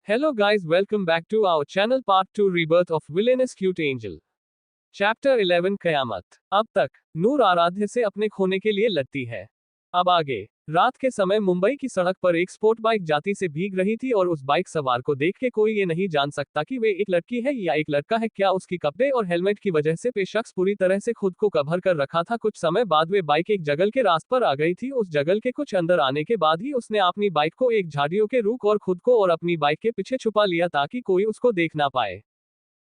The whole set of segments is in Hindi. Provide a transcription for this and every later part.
Hello guys, welcome back to our channel part 2 Rebirth of Villainous Cute Angel. Chapter 11 कयामत। अब तक नूर आराध्य से अपने खोने के लिए लड़ती है। अब आगे। रात के समय मुंबई की सड़क पर एक स्पोर्ट बाइक जाती से भीग रही थी और उस बाइक सवार को देख के कोई ये नहीं जान सकता कि वे एक लड़की है या एक लड़का है। क्या उसकी कपड़े और हेलमेट की वजह से शख्स पूरी तरह से खुद को कवर कर रखा था। कुछ समय बाद वे बाइक एक जंगल के रास्ते पर आ गई थी। उस जंगल के कुछ अंदर आने के बाद ही उसने अपनी बाइक को एक झाड़ियों के रुख और खुद को और अपनी बाइक के पीछे छुपा लिया ताकि कोई उसको देख ना पाए।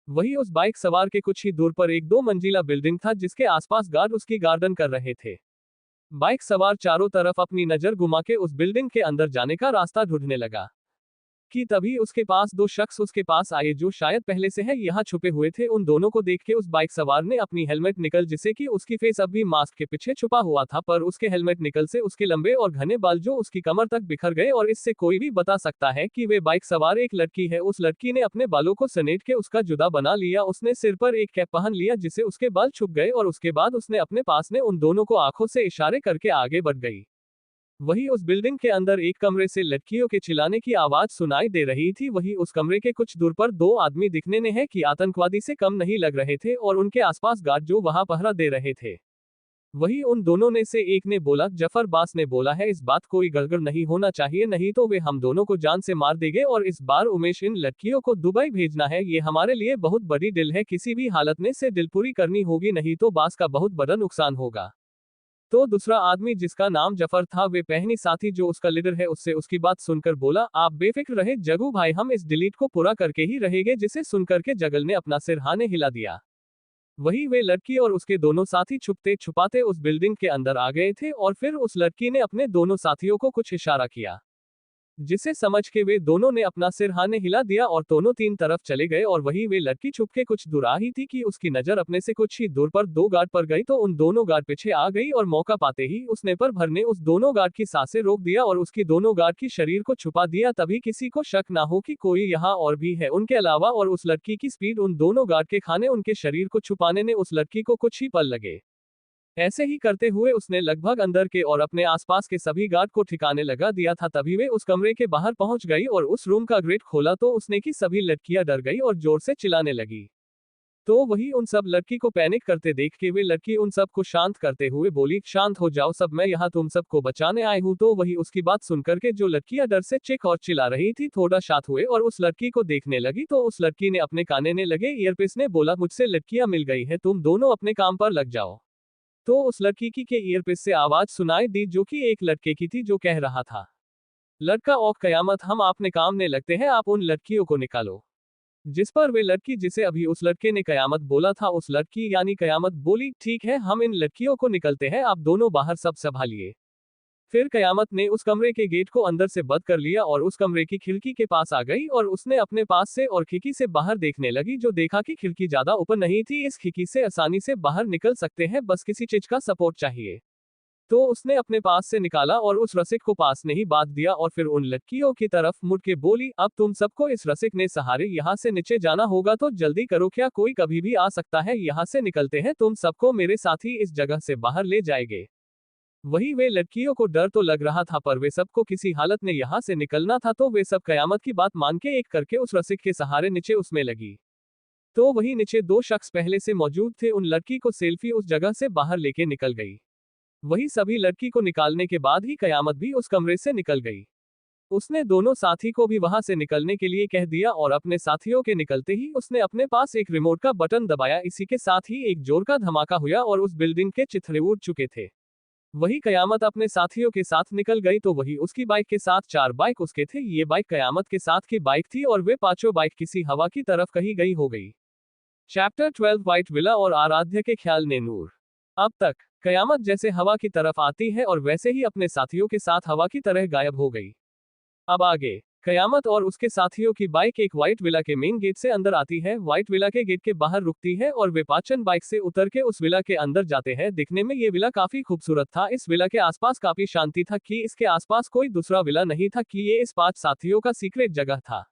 वही उस बाइक सवार के कुछ ही दूर पर एक 2 मंजिला बिल्डिंग था जिसके आसपास गार्ड उसकी गार्डन कर रहे थे। बाइक सवार चारों तरफ अपनी नजर घुमा के उस बिल्डिंग के अंदर जाने का रास्ता ढूंढने लगा कि तभी उसके पास 2 शख्स उसके पास आए जो शायद पहले से है यहाँ छुपे हुए थे। उन दोनों को देख के उस बाइक सवार ने अपनी हेलमेट निकल जिससे कि उसकी फेस अब भी मास्क के पीछे छुपा हुआ था, पर उसके हेलमेट निकल से उसके लंबे और घने बाल जो उसकी कमर तक बिखर गए और इससे कोई भी बता सकता है कि वे बाइक सवार एक लड़की है। उस लड़की ने अपने बालों को समेट के उसका जुदा बना लिया। उसने सिर पर एक कैप पहन लिया जिससे उसके बाल छुप गए और उसके बाद उसने अपने पास ने उन दोनों को आंखों से इशारे करके आगे बढ़ गई। वही उस बिल्डिंग के अंदर एक कमरे से लड़कियों के चिल्लाने की आवाज सुनाई दे रही थी। वही उस कमरे के कुछ दूर पर 2 आदमी दिखने ने है कि आतंकवादी से कम नहीं लग रहे थे और उनके आसपास गार्ड जो वहां पहरा दे रहे थे। वही उन दोनों ने से एक ने बोला, जफर बास ने बोला है इस बात कोई गड़बड़ नहीं होना चाहिए, नहीं तो वे हम दोनों को जान से मार देंगे और इस बार उमेश इन लड़कियों को दुबई भेजना है। ये हमारे लिए बहुत बड़ी डील है, किसी भी हालत में से डील पूरी करनी होगी, नहीं तो बास का बहुत बड़ा नुकसान होगा। तो दूसरा आदमी जिसका नाम जफर था वे पहनी साथी जो उसका लीडर है उससे उसकी बात सुनकर बोला, आप बेफिक्र रहे जगू भाई, हम इस डिलीट को पूरा करके ही रहेंगे। जिसे सुनकर के जगल ने अपना सिर हाँ ने हिला दिया। वही वे लड़की और उसके दोनों साथी छुपते छुपाते उस बिल्डिंग के अंदर आ गए थे और फिर उस लड़की ने अपने दोनों साथियों को कुछ इशारा किया जिसे समझ के वे दोनों ने अपना सिर हाँ ने हिला दिया और दोनों तीन तरफ चले गए। और वही वे लड़की छुप के कुछ दूर आ ही थी कि उसकी नजर अपने से कुछ ही दूर पर 2 गार्ड पर गई तो उन दोनों गार्ड पीछे आ गई और मौका पाते ही उसने पर भर ने उस दोनों गार्ड की सांसें रोक दिया और उसकी दोनों गार्ड की शरीर को छुपा दिया। तभी किसी को शक ना हो कि कोई यहाँ और भी है उनके अलावा, और उस लड़की की स्पीड उन दोनों गार्ड के खाने उनके शरीर को छुपाने ने उस लड़की को कुछ ही पल लगे। ऐसे ही करते हुए उसने लगभग अंदर के और अपने आसपास के सभी गार्ड को ठिकाने लगा दिया था। तभी वे उस कमरे के बाहर पहुंच गई और उस रूम का गेट खोला तो उसने की सभी लड़कियां डर गई और जोर से चिल्लाने लगी। तो वही उन सब लड़की को पैनिक करते देख के वे लड़की उन सब को शांत करते हुए बोली, शांत हो जाओ सब, मैं यहाँ तुम सबको बचाने आई हूँ। तो वही उसकी बात सुनकर के जो लड़कियां डर से चीख और चिल्ला रही थी थोड़ा शांत हुए और उस लड़की को देखने लगी। तो उस लड़की ने अपने काने ने लगे ईयरपीस ने बोला, मुझसे लड़कियां मिल गई है, तुम दोनों अपने काम पर लग जाओ। तो उस लड़की की के ईयरपीस से आवाज सुनाई दी जो कि एक लड़के की थी जो कह रहा था, लड़का ओ कयामत, हम अपने काम में लगते हैं, आप उन लड़कियों को निकालो। जिस पर वे लड़की जिसे अभी उस लड़के ने कयामत बोला था उस लड़की यानी कयामत बोली, ठीक है हम इन लड़कियों को निकलते हैं, आप दोनों बाहर सब संभालिए। फिर कयामत ने उस कमरे के गेट को अंदर से बंद कर लिया और उस कमरे की खिड़की के पास आ गई और उसने अपने पास से और खिड़की से बाहर देखने लगी। जो देखा कि खिड़की ज्यादा ऊपर नहीं थी, इस खिड़की से आसानी से बाहर निकल सकते हैं, बस किसी चीज का सपोर्ट चाहिए। तो उसने अपने पास से निकाला और उस रसिक को पास नहीं बांध दिया और फिर उन लड़कियों की तरफ मुड़ के बोली, अब तुम सबको इस रसिक ने सहारे यहाँ से नीचे जाना होगा, तो जल्दी करो, क्या कोई कभी भी आ सकता है, यहाँ से निकलते हैं, तुम सबको मेरे साथ ही इस जगह से बाहर ले जाएंगे। वही वे लड़कियों को डर तो लग रहा था पर वे सबको किसी हालत में यहाँ से निकलना था, तो वे सब कयामत की बात मान के एक करके उस रसिक के सहारे नीचे उसमें लगी। तो वही नीचे 2 शख्स पहले से मौजूद थे, उन लड़की को सेल्फी उस जगह से बाहर लेके निकल गई। वही सभी लड़की को निकालने के बाद ही कयामत भी उस कमरे से निकल गई। उसने दोनों साथी को भी वहां से निकलने के लिए कह दिया और अपने साथियों के निकलते ही उसने अपने पास एक रिमोट का बटन दबाया। इसी के साथ ही एक जोर का धमाका हुआ और उस बिल्डिंग के चिथड़े उड़ चुके थे। वही कयामत अपने साथियों के साथ निकल गई तो वही उसकी बाइक के साथ 4 बाइक उसके थे। ये बाइक कयामत के साथ की बाइक थी और वे पांचों बाइक किसी हवा की तरफ कहीं गई हो गई। चैप्टर 12 व्हाइट विला और आराध्य के ख्याल ने नूर। अब तक कयामत जैसे हवा की तरफ आती है और वैसे ही अपने साथियों के साथ हवा की तरह गायब हो गई। अब आगे कयामत और उसके साथियों की बाइक एक व्हाइट विला के मेन गेट से अंदर आती है, व्हाइट विला के गेट के बाहर रुकती है और वे पाचन बाइक से उतर के उस विला के अंदर जाते हैं। दिखने में ये विला काफी खूबसूरत था, इस विला के आसपास काफी शांति था कि इसके आसपास कोई दूसरा विला नहीं था कि ये इस 5 साथियों का सीक्रेट जगह था।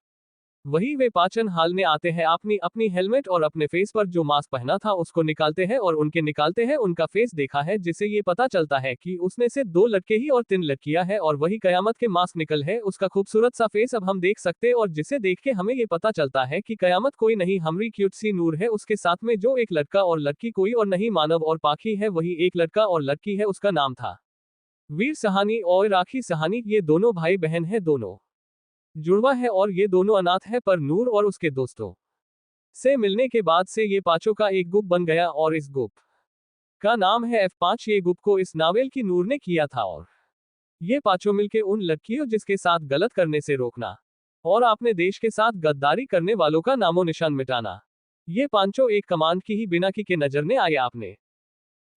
वही वे पाचन हालने आते हैं, अपनी अपनी हेलमेट और अपने फेस पर जो मास्क पहना था उसको निकालते हैं और उनके निकालते हैं उनका फेस देखा है, जिससे ये पता चलता है कि उसमें से 2 लड़के ही और 3 लड़कियां हैं, और वही कयामत के मास्क निकल है उसका खूबसूरत सा फेस अब हम देख सकते, और जिसे देख के हमें ये पता चलता है कि कयामत कोई नहीं हमरी क्यूट सी नूर है, उसके साथ में जो एक लड़का और लड़की कोई और नहीं मानव और पाखी है, वही एक लड़का और लड़की है, उसका नाम था वीर सहानी और राखी सहानी। ये दोनों भाई बहन है, दोनों जुड़वा है और ये दोनों अनाथ है, पर नूर और उसके दोस्तों से मिलने के बाद से ये पांचों का एक ग्रुप बन गया और इस ग्रुप का नाम है F5। ये ग्रुप को इस नावेल की नूर ने किया था, और ये पांचों मिलके उन लड़कियों जिसके साथ गलत करने से रोकना और अपने देश के साथ गद्दारी करने वालों का नामो निशान मिटाना, ये पांचों एक कमांड की ही बिना की के नजर ने आए आपने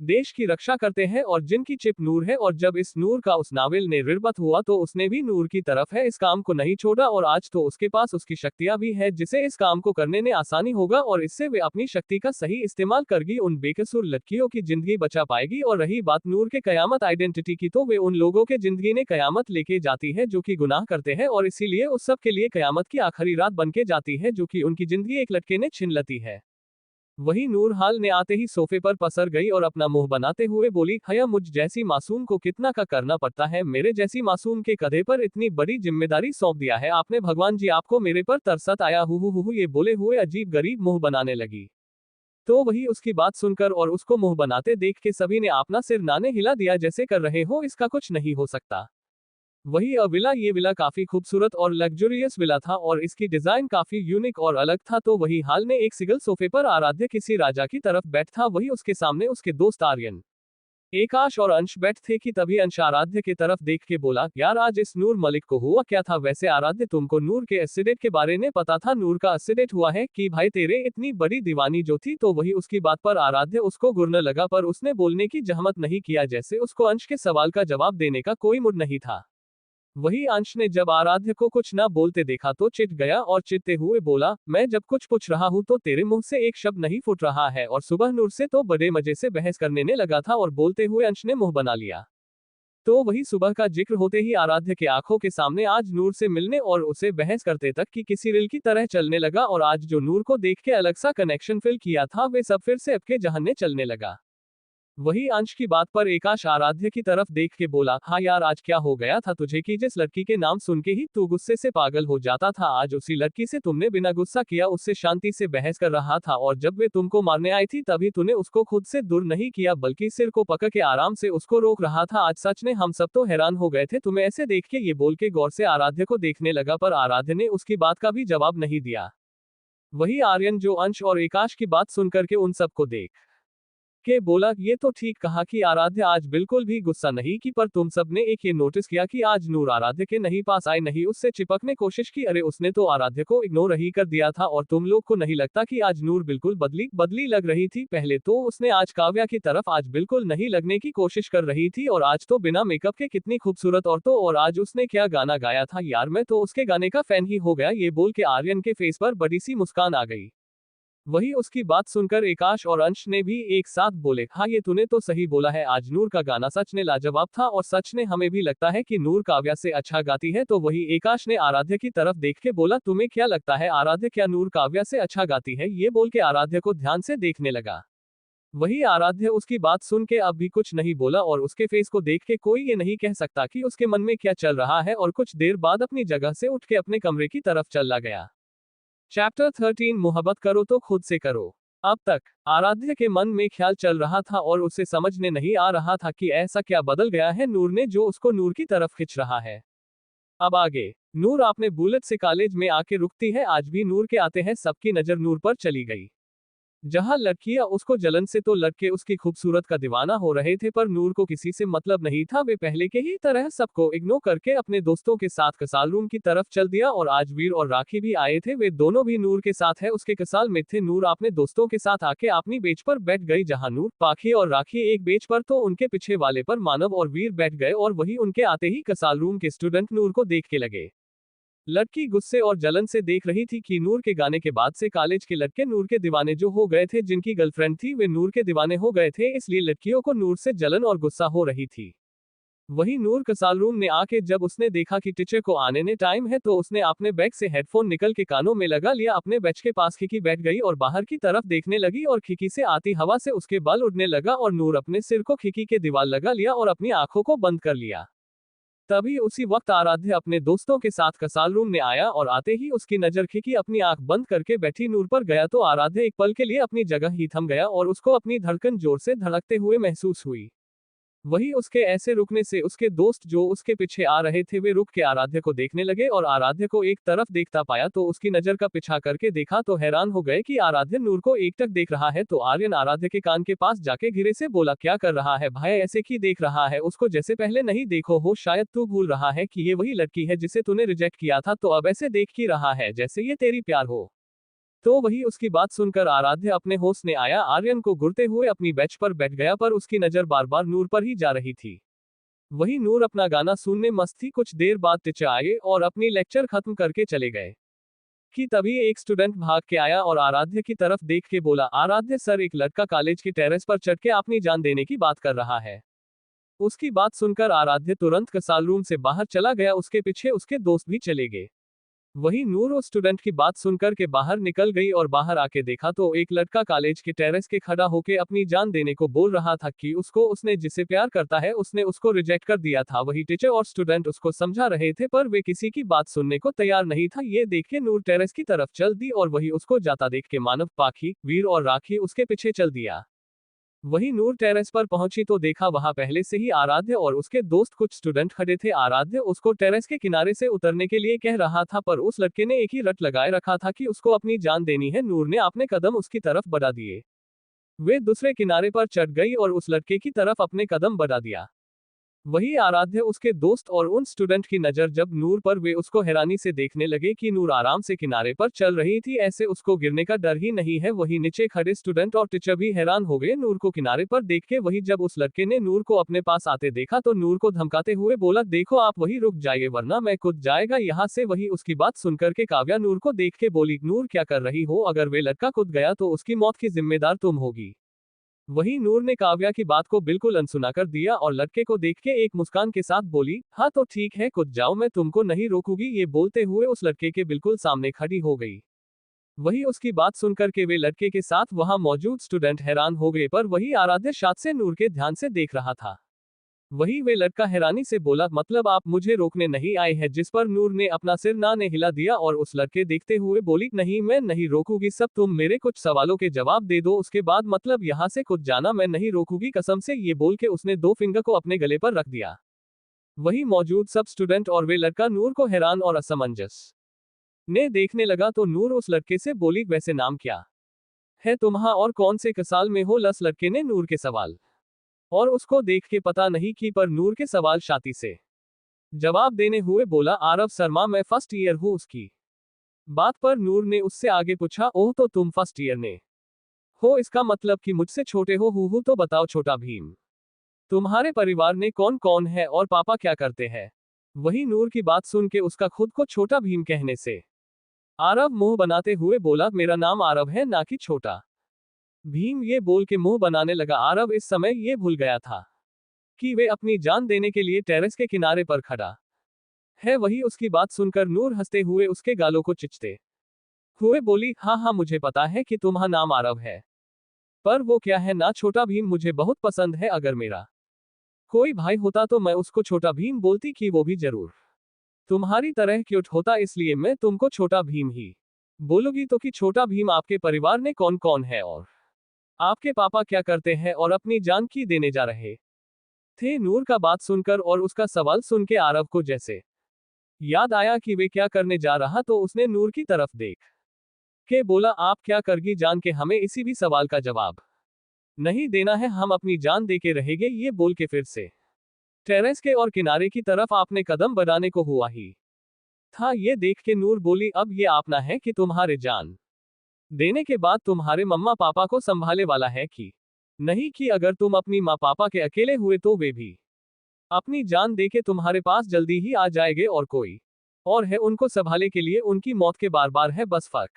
देश की रक्षा करते हैं, और जिनकी चिप नूर है, और जब इस नूर का उस नाविल ने रिर्बत हुआ तो उसने भी नूर की तरफ है, इस काम को नहीं छोड़ा, और आज तो उसके पास उसकी शक्तियां भी है जिसे इस काम को करने में आसानी होगा, और इससे वे अपनी शक्ति का सही इस्तेमाल करगी उन बेकसूर लड़कियों की जिंदगी बचा पाएगी। और रही बात नूर के कयामत आइडेंटिटी की, तो वे उन लोगों के जिंदगी ने कयामत लेके जाती है जो कि गुनाह करते हैं, और इसीलिए उस सब के लिए कयामत की आखिरी रात बन के जाती है जो कि उनकी जिंदगी एक लड़के ने छीन लेती है। वही नूर हाल ने आते ही सोफे पर पसर गई और अपना मुंह बनाते हुए बोली, हया मुझ जैसी मासूम को कितना का करना पड़ता है, मेरे जैसी मासूम के कंधे पर इतनी बड़ी जिम्मेदारी सौंप दिया है आपने, भगवान जी आपको मेरे पर तरसत आया हु। ये बोले हुए अजीब गरीब मुंह बनाने लगी। तो वही उसकी बात सुनकर और उसको मुंह बनाते देख के सभी ने अपना सिर नाने हिला दिया, जैसे कर रहे हो इसका कुछ नहीं हो सकता। वही विला, ये विला काफी खूबसूरत और लग्जरियस विला था, और इसकी डिजाइन काफी यूनिक और अलग था। तो वही हाल ने एक सिंगल सोफे पर आराध्य किसी राजा की तरफ बैठ था, वही उसके सामने उसके दोस्त आर्यन, एकाश और अंश बैठ थे कि तभी अंश आराध्य की तरफ देख के बोला, यार आज इस नूर मलिक को हुआ क्या था? वैसे आराध्य तुमको नूर के एसिडेट के बारे में पता था? नूर का एसिडेट हुआ है कि भाई तेरे इतनी बड़ी दीवानी जो थी। तो वही उसकी बात पर आराध्य उसको गुरने लगा, पर उसने बोलने की जहमत नहीं किया, जैसे उसको अंश के सवाल का जवाब देने का कोई मूड नहीं था। वही अंश ने जब आराध्य को कुछ ना बोलते देखा तो चिढ़ गया और चिढ़ते हुए बोला, मैं जब कुछ पूछ रहा हूं तो तेरे मुंह से एक शब्द नहीं फूट रहा है, और सुबह नूर से तो बड़े मजे से बहस करने ने लगा था, और बोलते हुए अंश ने मुंह बना लिया। तो वही सुबह का जिक्र होते ही आराध्य के आंखों के सामने आज नूर से मिलने और उसे बहस करते तक की किसी रील की तरह चलने लगा, और आज जो नूर को देख के अलग सा कनेक्शन फील किया था वे सब फिर से अबके जहाने चलने लगा। वही अंश की बात पर एकाश आराध्य की तरफ देख के बोला, हाँ यार आज क्या हो गया था तुझे कि जिस लड़की के नाम सुन के ही तू गुस्से से पागल हो जाता था, आज उसी लड़की से तुमने बिना गुस्सा किया उससे शांति से बहस कर रहा था, और जब वे तुमको मारने आई थी तभी तूने उसको खुद से दूर नहीं किया बल्कि सिर को पकड़ के आराम से उसको रोक रहा था। आज सच ने हम सब तो हैरान हो गए थे तुम्हें ऐसे देख के। ये बोल के गौर से आराध्य को देखने लगा, पर आराध्य ने उसकी बात का भी जवाब नहीं दिया। वही आर्यन जो अंश और एकाश की बात सुनकर के उन सबको देख के बोला, ये तो ठीक कहा कि आराध्य आज बिल्कुल भी गुस्सा नहीं की, पर तुम सब ने एक ये नोटिस किया कि आज नूर आराध्य के नहीं पास आई, नहीं उससे चिपकने कोशिश की, अरे उसने तो आराध्य को इग्नोर ही कर दिया था। और तुम लोग को नहीं लगता कि आज नूर बिल्कुल बदली लग रही थी? पहले तो उसने आज काव्या की तरफ आज बिल्कुल नहीं लगने की कोशिश कर रही थी, और आज तो बिना मेकअप के कितनी खूबसूरत। और आज उसने क्या गाना गाया था यार, मैं तो उसके गाने का फैन ही हो गया। ये बोल के आर्यन के फेस पर बड़ी सी मुस्कान आ गई। वही उसकी बात सुनकर एकाश और अंश ने भी एक साथ बोले, हाँ ये तूने तो सही बोला है, आज नूर का गाना सच ने लाजवाब था, और सच ने हमें भी लगता है कि नूर काव्या से अच्छा गाती है। तो वही एकाश ने आराध्य की तरफ देख के बोला, तुम्हें क्या लगता है आराध्य, क्या नूर काव्या से अच्छा गाती है? ये बोल के आराध्य को ध्यान से देखने लगा। वही आराध्य उसकी बात सुन के अब भी कुछ नहीं बोला, और उसके फेस को देख के कोई ये नहीं कह सकता कि उसके मन में क्या चल रहा है, और कुछ देर बाद अपनी जगह से उठ के अपने कमरे की तरफ चला गया। चैप्टर 13 मोहब्बत करो तो खुद से करो। अब तक आराध्य के मन में ख्याल चल रहा था और उसे समझने नहीं आ रहा था कि ऐसा क्या बदल गया है नूर ने जो उसको नूर की तरफ खींच रहा है। अब आगे नूर अपने बुलेट से कॉलेज में आके रुकती है। आज भी नूर के आते हैं सबकी नजर नूर पर चली गई। जहां लड़कियां उसको जलन से तो लड़के उसकी खूबसूरत का दीवाना हो रहे थे, पर नूर को किसी से मतलब नहीं था। वे पहले के ही तरह सबको इग्नोर करके अपने दोस्तों के साथ कसाल रूम की तरफ चल दिया, और आज वीर और राखी भी आए थे। वे दोनों भी नूर के साथ है उसके कसाल में थे। नूर अपने दोस्तों के साथ आके अपनी बेंच पर बैठ गई, जहां नूर, पाखी और राखी एक बेंच पर तो उनके पीछे वाले पर मानव और वीर बैठ गए, और वही उनके आते ही कसाल रूम के स्टूडेंट नूर को देख के लगे। लड़की गुस्से और जलन से देख रही थी कि नूर के गाने के बाद से कॉलेज के लड़के नूर के दीवाने जो हो गए थे, जिनकी गर्लफ्रेंड थी वे नूर के दीवाने हो गए थे, इसलिए लड़कियों को नूर से जलन और गुस्सा हो रही थी। वही नूर कसालरूम ने आके जब उसने देखा कि टीचर को आने ने टाइम है तो उसने अपने बैग से हेडफोन निकल के कानों में लगा लिया, अपने बेंच के पास खिड़की बैठ गई और बाहर की तरफ देखने लगी और खिड़की से आती हवा से उसके बाल उड़ने लगा और नूर अपने सिर को खिड़की के दीवार लगा लिया और अपनी आंखों को बंद कर लिया। तभी उसी वक्त आराध्य अपने दोस्तों के साथ कसाल रूम में आया और आते ही उसकी नजर खिड़की अपनी आंख बंद करके बैठी नूर पर गया तो आराध्य एक पल के लिए अपनी जगह ही थम गया और उसको अपनी धड़कन जोर से धड़कते हुए महसूस हुई। वही उसके ऐसे रुकने से उसके दोस्त जो उसके पीछे आ रहे थे वे रुक के आराध्य को देखने लगे और आराध्य को एक तरफ देखता पाया तो उसकी नजर का पीछा करके देखा तो हैरान हो गए कि आराध्य नूर को एकटक देख रहा है। तो आर्यन आराध्य के कान के पास जाके धीरे से बोला, क्या कर रहा है भाई, ऐसे की देख रहा है उसको जैसे पहले नहीं देखो हो, शायद तू भूल रहा है कि ये वही लड़की है जिसे तूने रिजेक्ट किया था, तो अब ऐसे देख ही रहा है जैसे ये तेरी प्यार हो। तो वही उसकी बात सुनकर आराध्य अपने होश ने आया, आर्यन को घुरते हुए अपनी बेंच पर बैठ गया पर उसकी नजर बार बार नूर पर ही जा रही थी। वही नूर अपना गाना सुनने मस्त थी। कुछ देर बाद टीचर आए और अपनी लेक्चर खत्म करके चले गए कि तभी एक स्टूडेंट भाग के आया और आराध्य की तरफ देख के बोला, आराध्य सर, एक लड़का कॉलेज की टेरेस पर चढ़ के अपनी जान देने की बात कर रहा है। उसकी बात सुनकर आराध्य तुरंत कसाल रूम से बाहर चला गया, उसके पीछे उसके दोस्त भी चले गए। वही नूर उस स्टूडेंट की बात सुनकर के बाहर निकल गई और बाहर आके देखा तो एक लड़का कॉलेज के टेरेस के खड़ा होके अपनी जान देने को बोल रहा था कि उसको उसने जिसे प्यार करता है उसने उसको रिजेक्ट कर दिया था। वही टीचर और स्टूडेंट उसको समझा रहे थे पर वे किसी की बात सुनने को तैयार नहीं था। ये देख के नूर टेरेस की तरफ चल दी और वही उसको जाता देख के मानव, पाखी, वीर और राखी उसके पीछे चल दिया। वही नूर टेरेस पर पहुंची तो देखा वहां पहले से ही आराध्य और उसके दोस्त कुछ स्टूडेंट खड़े थे। आराध्य उसको टेरेस के किनारे से उतरने के लिए कह रहा था पर उस लड़के ने एक ही रट लगाए रखा था कि उसको अपनी जान देनी है। नूर ने अपने कदम उसकी तरफ बढ़ा दिए, वे दूसरे किनारे पर चढ़ गई और उस लड़के की तरफ अपने कदम बढ़ा दिया। वही आराध्य, उसके दोस्त और उन स्टूडेंट की नजर जब नूर पर, वे उसको हैरानी से देखने लगे कि नूर आराम से किनारे पर चल रही थी, ऐसे उसको गिरने का डर ही नहीं है। वही नीचे खड़े स्टूडेंट और टीचर भी हैरान हो गए नूर को किनारे पर देख के। वही जब उस लड़के ने नूर को अपने पास आते देखा तो नूर को धमकाते हुए बोला, देखो आप वही रुक जाइए वरना मैं कूद जाएगा यहाँ से। वही उसकी बात सुनकर के काव्या नूर को देख के बोली, नूर क्या कर रही हो, अगर वे लड़का कूद गया तो उसकी मौत की जिम्मेदार तुम होगी। वही नूर ने काव्या की बात को बिल्कुल अनसुना कर दिया और लड़के को देख के एक मुस्कान के साथ बोली, हाँ तो ठीक है कूद जाओ, मैं तुमको नहीं रोकूंगी। ये बोलते हुए उस लड़के के बिल्कुल सामने खड़ी हो गई। वही उसकी बात सुनकर के वे लड़के के साथ वहां मौजूद स्टूडेंट हैरान हो गए पर वही आराध्य शाद से नूर के ध्यान से देख रहा था। वही वे लड़का हैरानी से बोला, मतलब आप मुझे रोकने नहीं आए हैं, जिस पर नूर ने अपना सिर ना ने हिला दिया और उस लड़के देखते हुए बोली, नहीं मैं नहीं रोकूंगी, सब तुम मेरे कुछ सवालों के जवाब दे दो उसके बाद मतलब यहाँ से कूद जाना, मैं नहीं रोकूंगी कसम से। ये बोल के उसने दो फिंगर को अपने गले पर रख दिया। वही मौजूद सब स्टूडेंट और वे लड़का नूर को हैरान और असमंजस ने देखने लगा तो नूर उस लड़के से बोली, वैसे नाम क्या है तुम्हारा और कौन से कसाल में हो। लस लड़के ने नूर के सवाल और उसको देख के पता नहीं की पर नूर के सवाल शाती से जवाब देने हुए बोला, आरव शर्मा, मैं फर्स्ट ईयर हूँ। उसकी बात पर नूर ने उससे आगे पूछा, ओह तो तुम फर्स्ट ईयर ने हो, इसका मतलब कि मुझसे छोटे हो। हूँ तो बताओ छोटा भीम, तुम्हारे परिवार में कौन कौन है और पापा क्या करते हैं। वही नूर की बात सुन के उसका खुद को छोटा भीम कहने से आरव मुंह बनाते हुए बोला, मेरा नाम आरव है ना कि छोटा भीम। ये बोल के मुंह बनाने लगा। आरव इस समय ये भूल गया था कि वे अपनी जान देने के लिए टेरेस के किनारे पर खड़ा है। वही उसकी बात सुनकर नूर हंसते हुए उसके गालों को चिचते हुए बोली, हाँ हाँ मुझे पता है कि तुम्हारा नाम आरव है, पर वो क्या है ना छोटा भीम, मुझे बहुत पसंद है। अगर मेरा कोई भाई होता तो मैं उसको छोटा भीम बोलती कि वो भी जरूर तुम्हारी तरह क्यूट होता, इसलिए मैं तुमको छोटा भीम ही बोलूंगी। तो कि छोटा भीम, आपके परिवार में कौन कौन है और आपके पापा क्या करते हैं और अपनी जान की देने जा रहे थे। नूर का बात सुनकर और उसका सवाल सुन के आरव को जैसे याद आया कि वे क्या करने जा रहा तो उसने नूर की तरफ देख के बोला, आप क्या करगी जान के हमें इसी भी सवाल का जवाब नहीं देना है, हम अपनी जान दे के रहेंगे। ये बोल के फिर से टेरेस के और किनारे की तरफ आपने कदम बढ़ाने को हुआ ही था। ये देख के नूर बोली, अब ये आपना है कि तुम्हारे जान देने के बाद तुम्हारे मम्मा पापा को संभाले वाला है कि नहीं, कि अगर तुम अपनी माँ पापा के अकेले हुए तो वे भी अपनी जान दे के तुम्हारे पास जल्दी ही आ जाएंगे और कोई और है उनको संभाले के लिए, उनकी मौत के बार बार है बस फर्क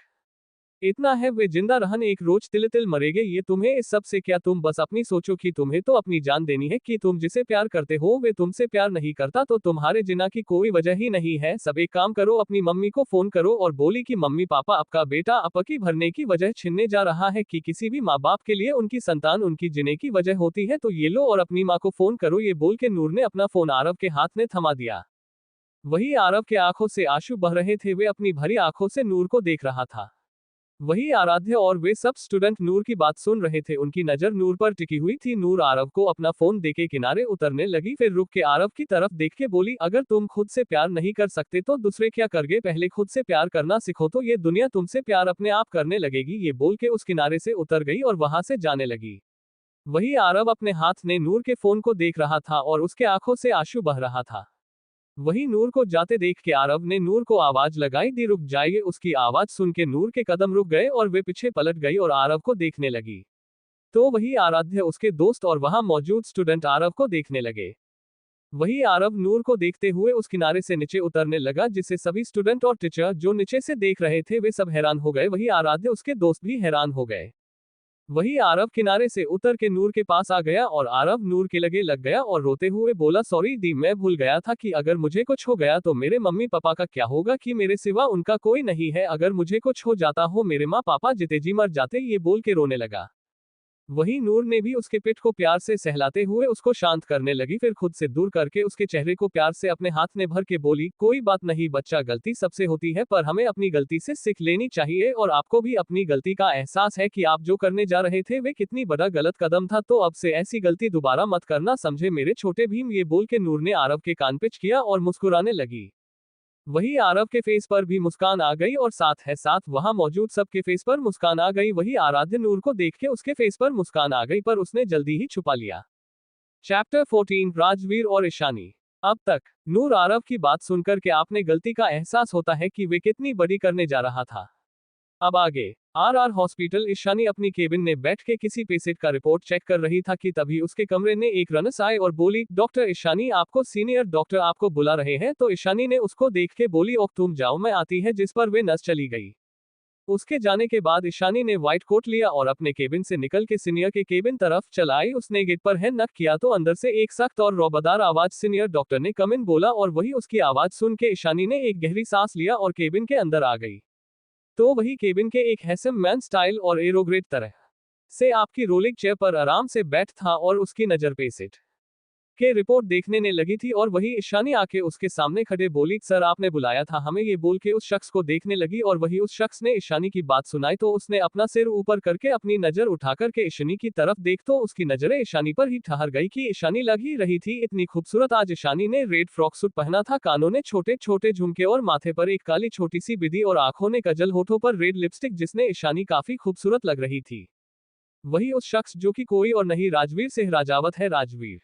इतना है वे जिंदा रहन एक रोज तिल तिल मरेगे ये तुम्हें इस सब से क्या तुम बस अपनी सोचो कि तुम्हें तो अपनी जान देनी है कि तुम जिसे प्यार करते हो वे तुमसे प्यार नहीं करता तो तुम्हारे जिना की कोई वजह ही नहीं है। सब एक काम करो अपनी मम्मी को फोन करो और बोली कि मम्मी पापा आपका बेटा अपकी भरने की वजह छीनने जा रहा है कि किसी भी माँ बाप के लिए उनकी संतान उनकी जीने की वजह होती है तो ये लो और अपनी माँ को फोन करो। ये बोल के नूर ने अपना फोन आरव के हाथ में थमा दिया। वही आरव के आंखों से आंसू बह रहे थे वे अपनी भरी आंखों से नूर को देख रहा था। वही आराध्य और वे सब स्टूडेंट नूर की बात सुन रहे थे। उनकी नजर नूर पर टिकी हुई थी। नूर आरव को अपना फोन देके किनारे उतरने लगी फिर रुक के आरव की तरफ देख के बोली अगर तुम खुद से प्यार नहीं कर सकते तो दूसरे क्या करगे पहले खुद से प्यार करना सीखो तो ये दुनिया तुमसे प्यार अपने आप करने लगेगी। ये बोल के उस किनारे से उतर गई और वहां से जाने लगी। वही आरव अपने हाथ ने नूर के फोन को देख रहा था और उसके आंखों से आंसू बह रहा था। वही नूर को जाते देख के आरव ने नूर को आवाज लगाई दी रुक जाइए। उसकी आवाज सुन के नूर के कदम रुक गए और वे पीछे पलट गई और आरव को देखने लगी। तो वही आराध्य उसके दोस्त और वहां मौजूद स्टूडेंट आरव को देखने लगे। वही आरव नूर को देखते हुए उस किनारे से नीचे उतरने लगा जिससे सभी स्टूडेंट और टीचर जो नीचे से देख रहे थे वे सब हैरान हो गए। वही आराध्य उसके दोस्त भी हैरान हो गए। वही आरव किनारे से उतर के नूर के पास आ गया और आरव नूर के लगे लग गया और रोते हुए बोला सॉरी दी मैं भूल गया था कि अगर मुझे कुछ हो गया तो मेरे मम्मी पापा का क्या होगा कि मेरे सिवा उनका कोई नहीं है। अगर मुझे कुछ हो जाता हो मेरे माँ पापा जीते जी मर जाते। ये बोल के रोने लगा। वही नूर ने भी उसके पिठ को प्यार से सहलाते हुए उसको शांत करने लगी फिर खुद से दूर करके उसके चेहरे को प्यार से अपने हाथ में भर के बोली कोई बात नहीं बच्चा गलती सबसे होती है पर हमें अपनी गलती से सीख लेनी चाहिए और आपको भी अपनी गलती का एहसास है कि आप जो करने जा रहे थे वे कितनी बड़ा गलत कदम था तो अब से ऐसी गलती दोबारा मत करना समझे मेरे छोटे भीम। ये बोल के नूर ने आरव के कान पिच किया और मुस्कुराने लगी। वही आरव के फेस पर भी मुस्कान आ गई और साथ वहां मौजूद सबके फेस पर मुस्कान आ गई। वही आराध्य नूर को देख के उसके फेस पर मुस्कान आ गई पर उसने जल्दी ही छुपा लिया। चैप्टर 14 राजवीर और ईशानी। अब तक नूर आरव की बात सुनकर के आपने गलती का एहसास होता है कि वे कितनी बड़ी करने जा रहा था। अब आगे आर हॉस्पिटल ईशानी अपनी केबिन में बैठ के किसी पेशेंट का रिपोर्ट चेक कर रही था कि तभी उसके कमरे में एक नर्स आए और बोली डॉक्टर ईशानी आपको सीनियर डॉक्टर आपको बुला रहे हैं। तो ईशानी ने उसको देख के बोली ओह तुम जाओ मैं आती है जिस पर वे नर्स चली गई। उसके जाने के बाद ईशानी ने व्हाइट कोट लिया और अपने केबिन से निकल के सीनियर के केबिन तरफ चल आई। उसने गेट पर है नक किया तो अंदर से एक सख्त और रौबदार आवाज सीनियर डॉक्टर ने कम इन बोला और वही उसकी आवाज सुन के ईशानी ने एक गहरी सांस लिया और केबिन के अंदर आ गई। तो वही केबिन के एक हैंडसम मैन स्टाइल और एरोग्रेट तरह से आपकी रोलिंग चेयर पर आराम से बैठ था और उसकी नजर पेशेंट के रिपोर्ट देखने ने लगी थी और वही ईशानी आके उसके सामने खड़े बोली सर आपने बुलाया था हमें। ये बोल के उस शख्स को देखने लगी और वही उस शख्स ने ईशानी की बात सुनाई तो उसने अपना सिर ऊपर करके अपनी नजर उठाकर के ईशानी की तरफ देख तो उसकी नजरें ईशानी पर ही ठहर गई कि ईशानी लग ही रही थी इतनी खूबसूरत। आज ईशानी ने रेड फ्रॉक सूट पहना था, कानों ने छोटे छोटे झुमके और माथे पर एक काली छोटी सी बिंदी और आंखों ने कजल, होठों पर रेड लिपस्टिक जिसने ईशानी काफी खूबसूरत लग रही थी। वही उस शख्स जो कि कोई और नहीं राजवीर सहराजावत है। राजवीर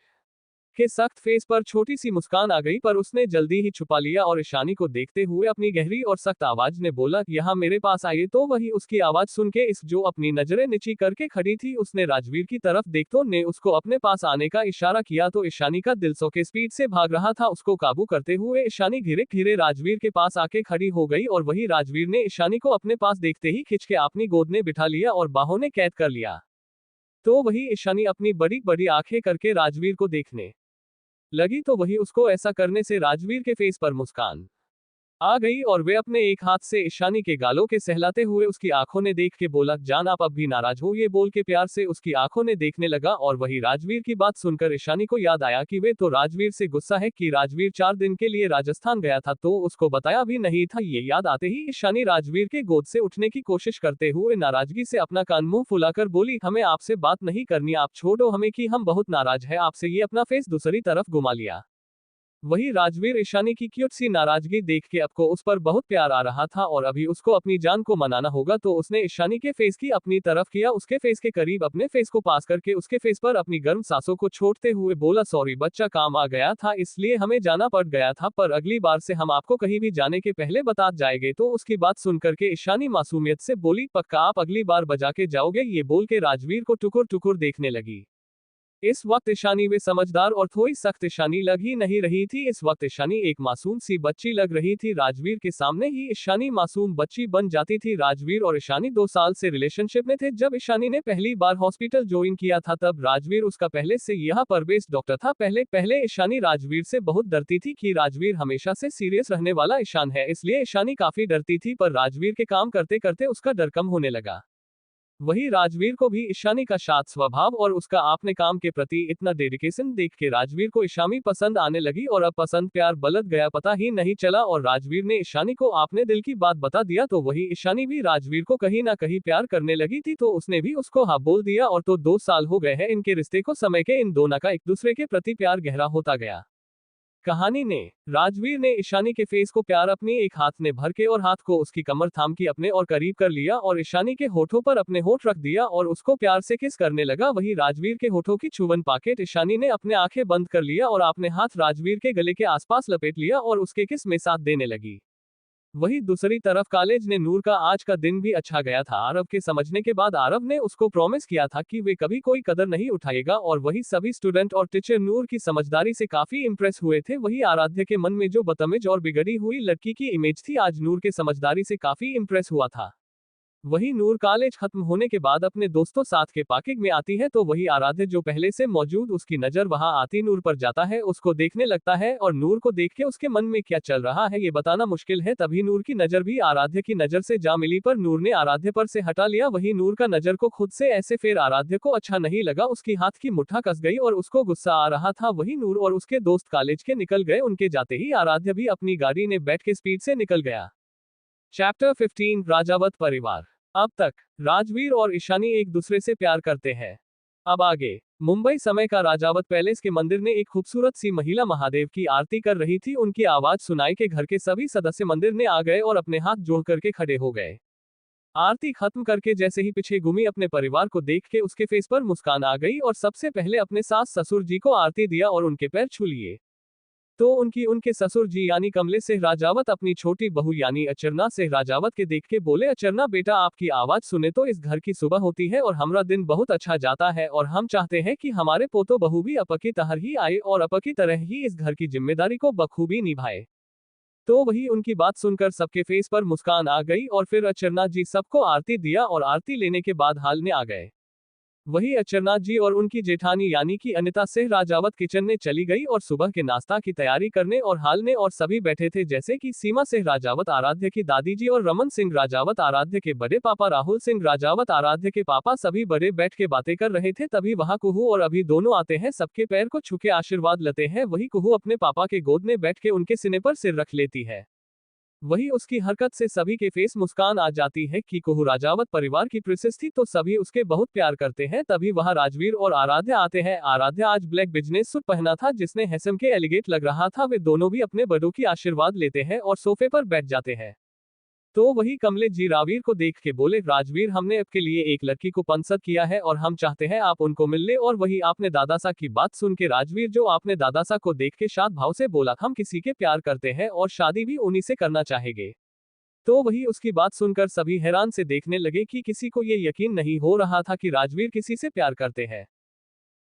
के सख्त फेस पर छोटी सी मुस्कान आ गई पर उसने जल्दी ही छुपा लिया और ईशानी को देखते हुए अपनी गहरी और सख्त आवाज ने बोला यहाँ मेरे पास आइए। तो वही उसकी आवाज सुन के इस जो अपनी नजरें नीची करके खड़ी थी उसने राजवीर की तरफ देखते ने उसको अपने पास आने का इशारा किया तो ईशानी का दिल 100 के स्पीड से भाग रहा था। उसको काबू करते हुए ईशानी धीरे धीरे राजवीर के पास आके खड़ी हो गई और वही राजवीर ने ईशानी को अपने पास देखते ही खिंच के अपनी गोद में बिठा लिया और बाहों ने कैद कर लिया। तो वही ईशानी अपनी बड़ी बड़ी आंखें करके राजवीर को देखने लगी तो वही उसको ऐसा करने से राजवीर के फेस पर मुस्कान आ गई और वे अपने एक हाथ से ईशानी के गालों के सहलाते हुए उसकी आंखों ने देख के बोला जान आप अब भी नाराज हो। ये बोल के प्यार से उसकी आंखों ने देखने लगा और वही राजवीर की बात सुनकर ईशानी को याद आया कि वे तो राजवीर से गुस्सा है कि राजवीर 4 दिन के लिए राजस्थान गया था तो उसको बताया भी नहीं था। ये याद आते ही ईशानी राजवीर के गोद से उठने की कोशिश करते हुए नाराजगी से अपना कान मुंह फुलाकर बोली हमें आपसे बात नहीं करनी, आप छोड़ो हमें कि हम बहुत नाराज है आपसे। ये अपना फेस दूसरी तरफ घुमा लिया। वही राजवीर ईशानी की क्यूट सी नाराजगी देख के अब को उस पर बहुत प्यार आ रहा था और अभी उसको अपनी जान को मनाना होगा तो उसने ईशानी के फेस की अपनी तरफ किया, उसके फेस के करीब अपने फेस को पास करके उसके फेस पर अपनी गर्म सांसों को छोड़ते हुए बोला सॉरी बच्चा काम आ गया था इसलिए हमें जाना पड़ गया था पर अगली बार से हम आपको कहीं भी जाने के पहले बता जाएंगे। तो उसकी बात सुनकर के ईशानी मासूमियत से बोली पक्का आप अगली बार बजा के जाओगे। ये बोल के राजवीर को टुकुर टुकुर देखने लगी। इस वक्त ईशानी वे समझदार और थोड़ी सख्त ईशानी लग ही नहीं रही थी। इस वक्त ईशानी एक मासूम सी बच्ची लग रही थी। राजवीर के सामने ही ईशानी मासूम बच्ची बन जाती थी। राजवीर और ईशानी 2 साल से रिलेशनशिप में थे। जब ईशानी ने पहली बार हॉस्पिटल ज्वाइन किया था तब राजवीर उसका पहले से यह परवेश डॉक्टर था। पहले ईशानी राजवीर से बहुत डरती थी कि राजवीर हमेशा से सीरियस रहने वाला ईशान है, इसलिए ईशानी काफी डरती थी। पर राजवीर के काम करते करते उसका डर कम होने लगा। वही राजवीर को भी ईशानी का शांत स्वभाव और उसका अपने काम के प्रति इतना डेडिकेशन देख के राजवीर को ईशानी पसंद आने लगी और अब पसंद प्यार बलद गया, पता ही नहीं चला। और राजवीर ने ईशानी को अपने दिल की बात बता दिया तो वही ईशानी भी राजवीर को कहीं ना कहीं प्यार करने लगी थी, तो उसने भी उसको हाँ बोल दिया। और तो 2 साल हो गए हैं इनके रिश्ते को। समय के इन दोनों का एक दूसरे के प्रति प्यार गहरा होता गया। कहानी ने राजवीर ने ईशानी के फेस को प्यार अपनी एक हाथ ने भर के और हाथ को उसकी कमर थाम के अपने और करीब कर लिया और ईशानी के होठों पर अपने होठ रख दिया और उसको प्यार से किस करने लगा। वही राजवीर के होठों की छुवन पाके ईशानी ने अपने आंखें बंद कर लिया और अपने हाथ राजवीर के गले के आसपास लपेट लिया और उसके किस में साथ देने लगी। वही दूसरी तरफ कॉलेज ने नूर का आज का दिन भी अच्छा गया था। आरव के समझने के बाद आरव ने उसको प्रॉमिस किया था कि वे कभी कोई कदर नहीं उठाएगा और वही सभी स्टूडेंट और टीचर नूर की समझदारी से काफी इंप्रेस हुए थे। वही आराध्य के मन में जो बदतमीज और बिगड़ी हुई लड़की की इमेज थी आज नूर के समझदारी से काफी इंप्रेस हुआ था। वही नूर कॉलेज खत्म होने के बाद अपने दोस्तों साथ के पार्किंग में आती है तो वही आराध्य जो पहले से मौजूद उसकी नजर वहां आती नूर पर जाता है, उसको देखने लगता है और नूर को देख के उसके मन में क्या चल रहा है ये बताना मुश्किल है। तभी नूर की नजर भी आराध्य की नजर से जा मिली पर नूर ने आराध्य पर से हटा लिया। वही नूर का नजर को खुद से ऐसे फिर आराध्य को अच्छा नहीं लगा, उसकी हाथ की मुट्ठा कस गई और उसको गुस्सा आ रहा था। वही नूर और उसके दोस्त कॉलेज के निकल गए, उनके जाते ही आराध्य भी अपनी गाड़ी में बैठ के स्पीड से निकल गया। चैप्टर 15 राजावत परिवार। अब तक राजवीर और ईशानी एक दूसरे से प्यार करते हैं। अब आगे मुंबई समय का राजावत पैलेस के मंदिर में एक खूबसूरत सी महिला महादेव की आरती कर रही थी। उनकी आवाज सुनाई के घर के सभी सदस्य मंदिर में आ गए और अपने हाथ जोड़ करके खड़े हो गए। आरती खत्म करके जैसे ही पीछे घूमी अपने परिवार को देख के उसके फेस पर मुस्कान आ गई और सबसे पहले अपने सास ससुर जी को आरती दिया और उनके पैर छू लिए। तो उनके ससुर जी यानी कमलेश सिंह राजावत अपनी छोटी बहू यानी अचरना सिंह राजावत के देख के बोले, अचरना बेटा आपकी आवाज सुने तो इस घर की सुबह होती है और हमारा दिन बहुत अच्छा जाता है और हम चाहते हैं कि हमारे पोतो बहू भी अपा की तरह ही आए और अपा की तरह ही इस घर की जिम्मेदारी को बखूबी निभाए। तो वही उनकी बात सुनकर सबके फेस पर मुस्कान आ गई और फिर अचरना जी सबको आरती दिया और आरती लेने के बाद हालने आ गए। वही अचरनाथ जी और उनकी जेठानी यानी कि अनिता सिंह राजावत किचन में चली गई और सुबह के नाश्ता की तैयारी करने और हालने और सभी बैठे थे जैसे कि सीमा सिंह राजावत आराध्य की दादी जी और रमन सिंह राजावत आराध्य के बड़े पापा राहुल सिंह राजावत आराध्य के पापा सभी बड़े बैठ के बातें कर रहे थे। तभी वहां कुहू और अभी दोनों आते हैं, सबके पैर को छू के आशीर्वाद लेते हैं। वही कुहू अपने पापा के गोद में बैठ के उनके सीने पर सिर रख लेती है। वही उसकी हरकत से सभी के फेस मुस्कान आ जाती है कि कुहू राजावत परिवार की प्रिंसेस थी तो सभी उसके बहुत प्यार करते हैं। तभी वहां राजवीर और आराध्य आते हैं। आराध्य आज ब्लैक बिजनेस सूट पहना था जिसने हैसम के एलिगेट लग रहा था। वे दोनों भी अपने बड़ों की आशीर्वाद लेते हैं और सोफे पर बैठ जाते हैं। तो वही कमलेश जी रावीर को देख के बोले, राजवीर हमने आपके लिए एक लड़की को पसंद किया है और हम चाहते हैं आप उनको मिल ले। और वही आपने दादासा की बात सुन के राजवीर जो आपने दादासा को देख के शाद भाव से बोला, हम किसी के प्यार करते हैं और शादी भी उन्हीं से करना चाहेंगे। तो वही उसकी बात सुनकर सभी हैरान से देखने लगे कि किसी को ये यकीन नहीं हो रहा था कि राजवीर किसी से प्यार करते हैं।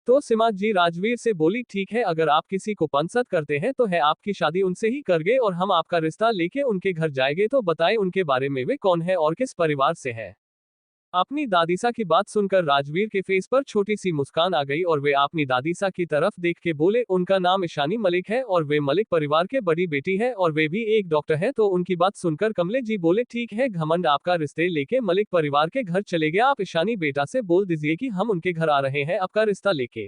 तो सीमा जी राजवीर से बोली, ठीक है अगर आप किसी को पसंद करते हैं तो है आपकी शादी उनसे ही करगे और हम आपका रिश्ता लेके उनके घर जाएंगे। तो बताएं उनके बारे में, वे कौन है और किस परिवार से है। अपनी दादीसा की बात सुनकर राजवीर के फेस पर छोटी सी मुस्कान आ गई और वे अपनी दादीसा की तरफ देख के बोले, उनका नाम ईशानी मलिक है और वे मलिक परिवार के बड़ी बेटी है और वे भी एक डॉक्टर है। तो उनकी बात सुनकर कमले जी बोले, ठीक है घमंड आपका रिश्ते लेके मलिक परिवार के घर चले गए, आप ईशानी बेटा से बोल दीजिए कि हम उनके घर आ रहे हैं आपका रिश्ता लेके।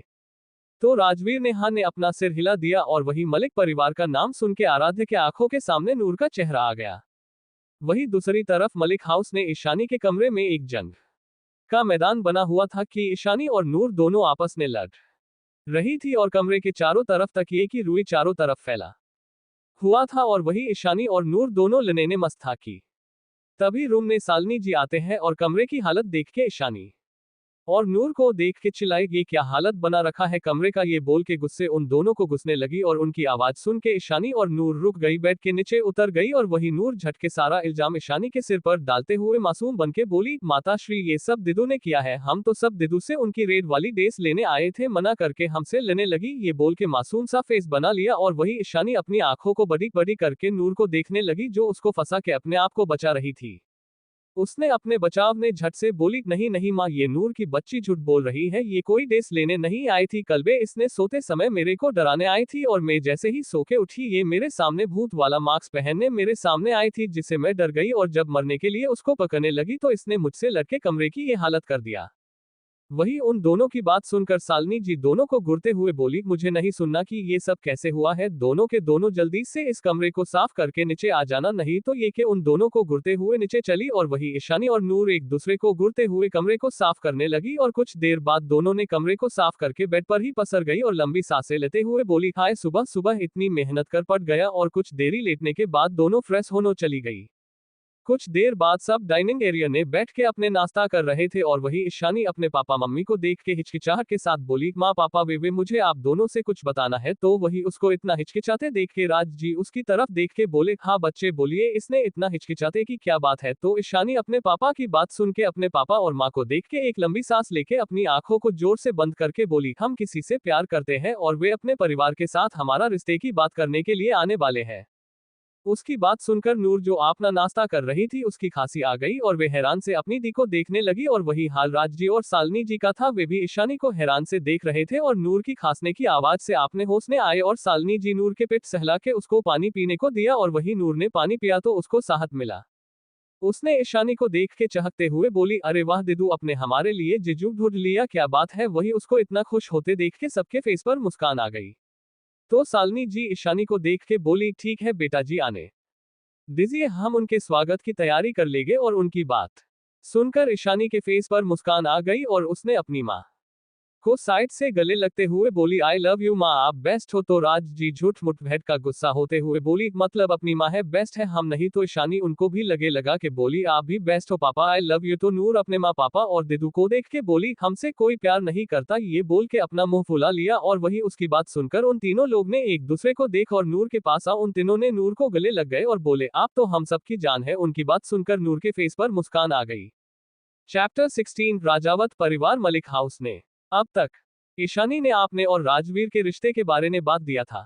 तो राजवीर ने हाँ ने अपना सिर हिला दिया और वही मलिक परिवार का नाम सुन के आराध्य के आंखों के सामने नूर का चेहरा आ गया। वही दूसरी तरफ मलिक हाउस ने ईशानी के कमरे में एक जंग का मैदान बना हुआ था कि ईशानी और नूर दोनों आपस में लड़ रही थी और कमरे के चारों तरफ तकिए की रुई चारों तरफ फैला हुआ था और वही ईशानी और नूर दोनों लड़ने मस्त था कि तभी रूम में शालिनी जी आते हैं और कमरे की हालत देख के ईशानी और नूर को देख के चिल्लाई, ये क्या हालत बना रखा है कमरे का। ये बोल के गुस्से उन दोनों को घुसने लगी और उनकी आवाज सुन के ईशानी और नूर रुक गई, बेड के नीचे उतर गई और वही नूर झटके सारा इल्जाम ईशानी के सिर पर डालते हुए मासूम बनके बोली, माताश्री ये सब दिदू ने किया है, हम तो सब दिदू से उनकी रेड वाली ड्रेस लेने आए थे, मना करके हमसे लेने लगी। ये बोल के मासूम सा फेस बना लिया और वही ईशानी अपनी आंखों को बड़ी बड़ी करके नूर को देखने लगी जो उसको फंसा के अपने आप को बचा रही थी। उसने अपने बचाव ने झट से बोली, नहीं नहीं माँ, ये नूर की बच्ची झूठ बोल रही है, ये कोई ड्रेस लेने नहीं आई थी, कलबे इसने सोते समय मेरे को डराने आई थी और मैं जैसे ही सो के उठी ये मेरे सामने भूत वाला मास्क पहनने मेरे सामने आई थी, जिससे मैं डर गई और जब मरने के लिए उसको पकड़ने लगी तो इसने मुझसे लड़के कमरे की ये हालत कर दिया। वही उन दोनों की बात सुनकर शालिनी जी दोनों को घूरते हुए बोली, मुझे नहीं सुनना कि ये सब कैसे हुआ है, दोनों के दोनों जल्दी से इस कमरे को साफ करके नीचे आ जाना, नहीं तो ये के उन दोनों को घूरते हुए नीचे चली और वही ईशानी और नूर एक दूसरे को घूरते हुए कमरे को साफ करने लगी और कुछ देर बाद दोनों ने कमरे को साफ करके बेड पर ही पसर गई और लंबी सांसें लेते हुए बोली, हाय सुबह सुबह इतनी मेहनत कर पड़ गया। और कुछ देरी लेटने के बाद दोनों फ्रेश होने चली गई। कुछ देर बाद सब डाइनिंग एरिया में बैठ के अपने नाश्ता कर रहे थे और वही ईशानी अपने पापा मम्मी को देख के हिचकिचाहट के साथ बोली, माँ पापा वे मुझे आप दोनों से कुछ बताना है। तो वही उसको इतना हिचकिचाते देख के राज जी उसकी तरफ देख के बोले, हाँ बच्चे बोलिए, इसने इतना हिचकिचाते की क्या बात है। तो ईशानी अपने पापा की बात सुन के अपने पापा और माँ को देख के एक लंबी सांस लेके अपनी आंखों को जोर से बंद करके बोली, हम किसी से प्यार करते हैं और वे अपने परिवार के साथ हमारा रिश्ते की बात करने के लिए आने वाले हैं। उसकी बात सुनकर नूर जो अपना नाश्ता कर रही थी उसकी खांसी आ गई और वे हैरान से अपनी दी को देखने लगी और वही हाल राज जी और शालिनी जी का था, वे भी ईशानी को हैरान से देख रहे थे और नूर की खांसने की आवाज से आपने होश में आए और शालिनी जी नूर के पेट सहला के उसको पानी पीने को दिया और वही नूर ने पानी पिया तो उसको साहत मिला। उसने ईशानी को देख के चहकते हुए बोली, अरे वाह दीदू, अपने हमारे लिए जिजू ढूंढ लिया, क्या बात है। वही उसको इतना खुश होते देख के सबके फेस पर मुस्कान आ गई। तो शालिनी जी ईशानी को देख के बोली, ठीक है बेटा जी, आने दीजिए, हम उनके स्वागत की तैयारी कर लेंगे। और उनकी बात सुनकर ईशानी के फेस पर मुस्कान आ गई और उसने अपनी माँ को साइड से गले लगते हुए बोली, आई लव यू माँ, आप बेस्ट हो। तो राज जी झूठ मुठ भेद का गुस्सा होते हुए बोली, मतलब अपनी माँ है बेस्ट है, हम नहीं। तो ईशानी उनको भी लगे लगा के बोली, आप भी बेस्ट हो पापा, आई लव यू। तो नूर अपने माँ पापा और दीदू को देख के बोली, हमसे कोई प्यार नहीं करता। ये बोल के अपना मुंह फुला लिया और वही उसकी बात सुनकर उन तीनों लोग ने एक दूसरे को देख और नूर के पास आ उन तीनों ने नूर को गले लग गए और बोले, आप तो हम सबकी जान है। उनकी बात सुनकर नूर के फेस पर मुस्कान आ गई। चैप्टर 16 राजावत परिवार मलिक हाउस ने। अब तक ईशानी ने आपने और राजवीर के रिश्ते के बारे में बात दिया था।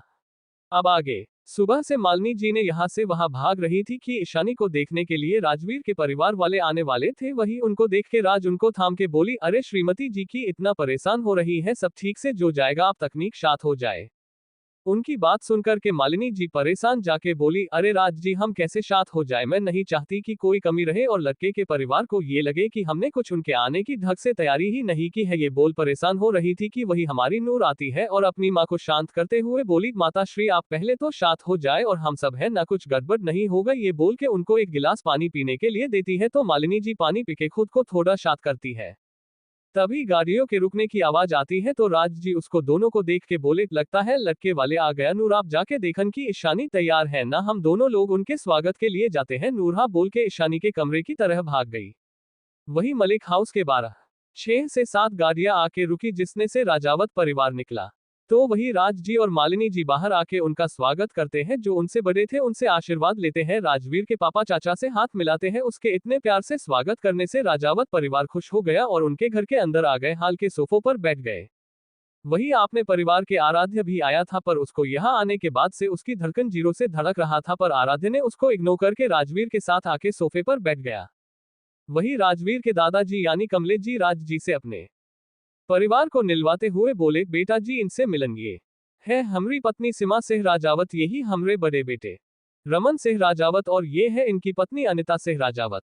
अब आगे सुबह से मालिनी जी ने यहाँ से वहां भाग रही थी कि ईशानी को देखने के लिए राजवीर के परिवार वाले आने वाले थे। वही उनको देख के राज उनको थाम के बोली, अरे श्रीमती जी की इतना परेशान हो रही है, सब ठीक से जो जाएगा, आप तकनीक शांत हो जाए। उनकी बात सुनकर के मालिनी जी परेशान जाके बोली, अरे राज जी, हम कैसे शांत हो जाए, मैं नहीं चाहती कि कोई कमी रहे और लड़के के परिवार को ये लगे कि हमने कुछ उनके आने की ढंग से तैयारी ही नहीं की है। ये बोल परेशान हो रही थी कि वही हमारी नूर आती है और अपनी माँ को शांत करते हुए बोली, माताश्री आप पहले तो शांत हो जाए और हम सब है ना, कुछ गड़बड़ नहीं होगा। ये बोल के उनको एक गिलास पानी पीने के लिए देती है तो मालिनी जी पानी पी के खुद को थोड़ा शांत करती है। तभी गाड़ियों के रुकने की आवाज आती है तो राज जी उसको दोनों को देख के बोले, लगता है लड़के वाले आ गया। नूर आप जाके देखन की ईशानी तैयार है ना, हम दोनों लोग उनके स्वागत के लिए जाते हैं। नूरहा बोल के ईशानी के कमरे की तरह भाग गई। वही मलिक हाउस के 6 से 7 गाड़ियां आके रुकी जिसने से राजावत परिवार निकला। तो वही राज जी और मालिनी जी बाहर आके उनका स्वागत करते हैं। जो उनसे बड़े थे उनसे आशीर्वाद लेते हैं। राजवीर के पापा चाचा से हाथ मिलाते हैं। उसके इतने प्यार से स्वागत करने से राजावत परिवार खुश हो गया और उनके घर के अंदर आ गए, हाल के सोफों पर बैठ गए। वही आपने परिवार के आराध्य भी आया था, पर उसको यहाँ आने के बाद से उसकी धड़कन जीरो से धड़क रहा था, पर आराध्य ने उसको इग्नोर करके राजवीर के साथ आके सोफे पर बैठ गया। वही राजवीर के दादाजी यानी कमलेश जी राज जी से अपने परिवार को निलवाते हुए बोले, बेटा जी इनसे मिलन, ये है हमारी पत्नी सीमा सिंह राजावत, यही हमरे बड़े बेटे रमन सिंह राजावत और ये है इनकी पत्नी अनिता सिंह राजावत।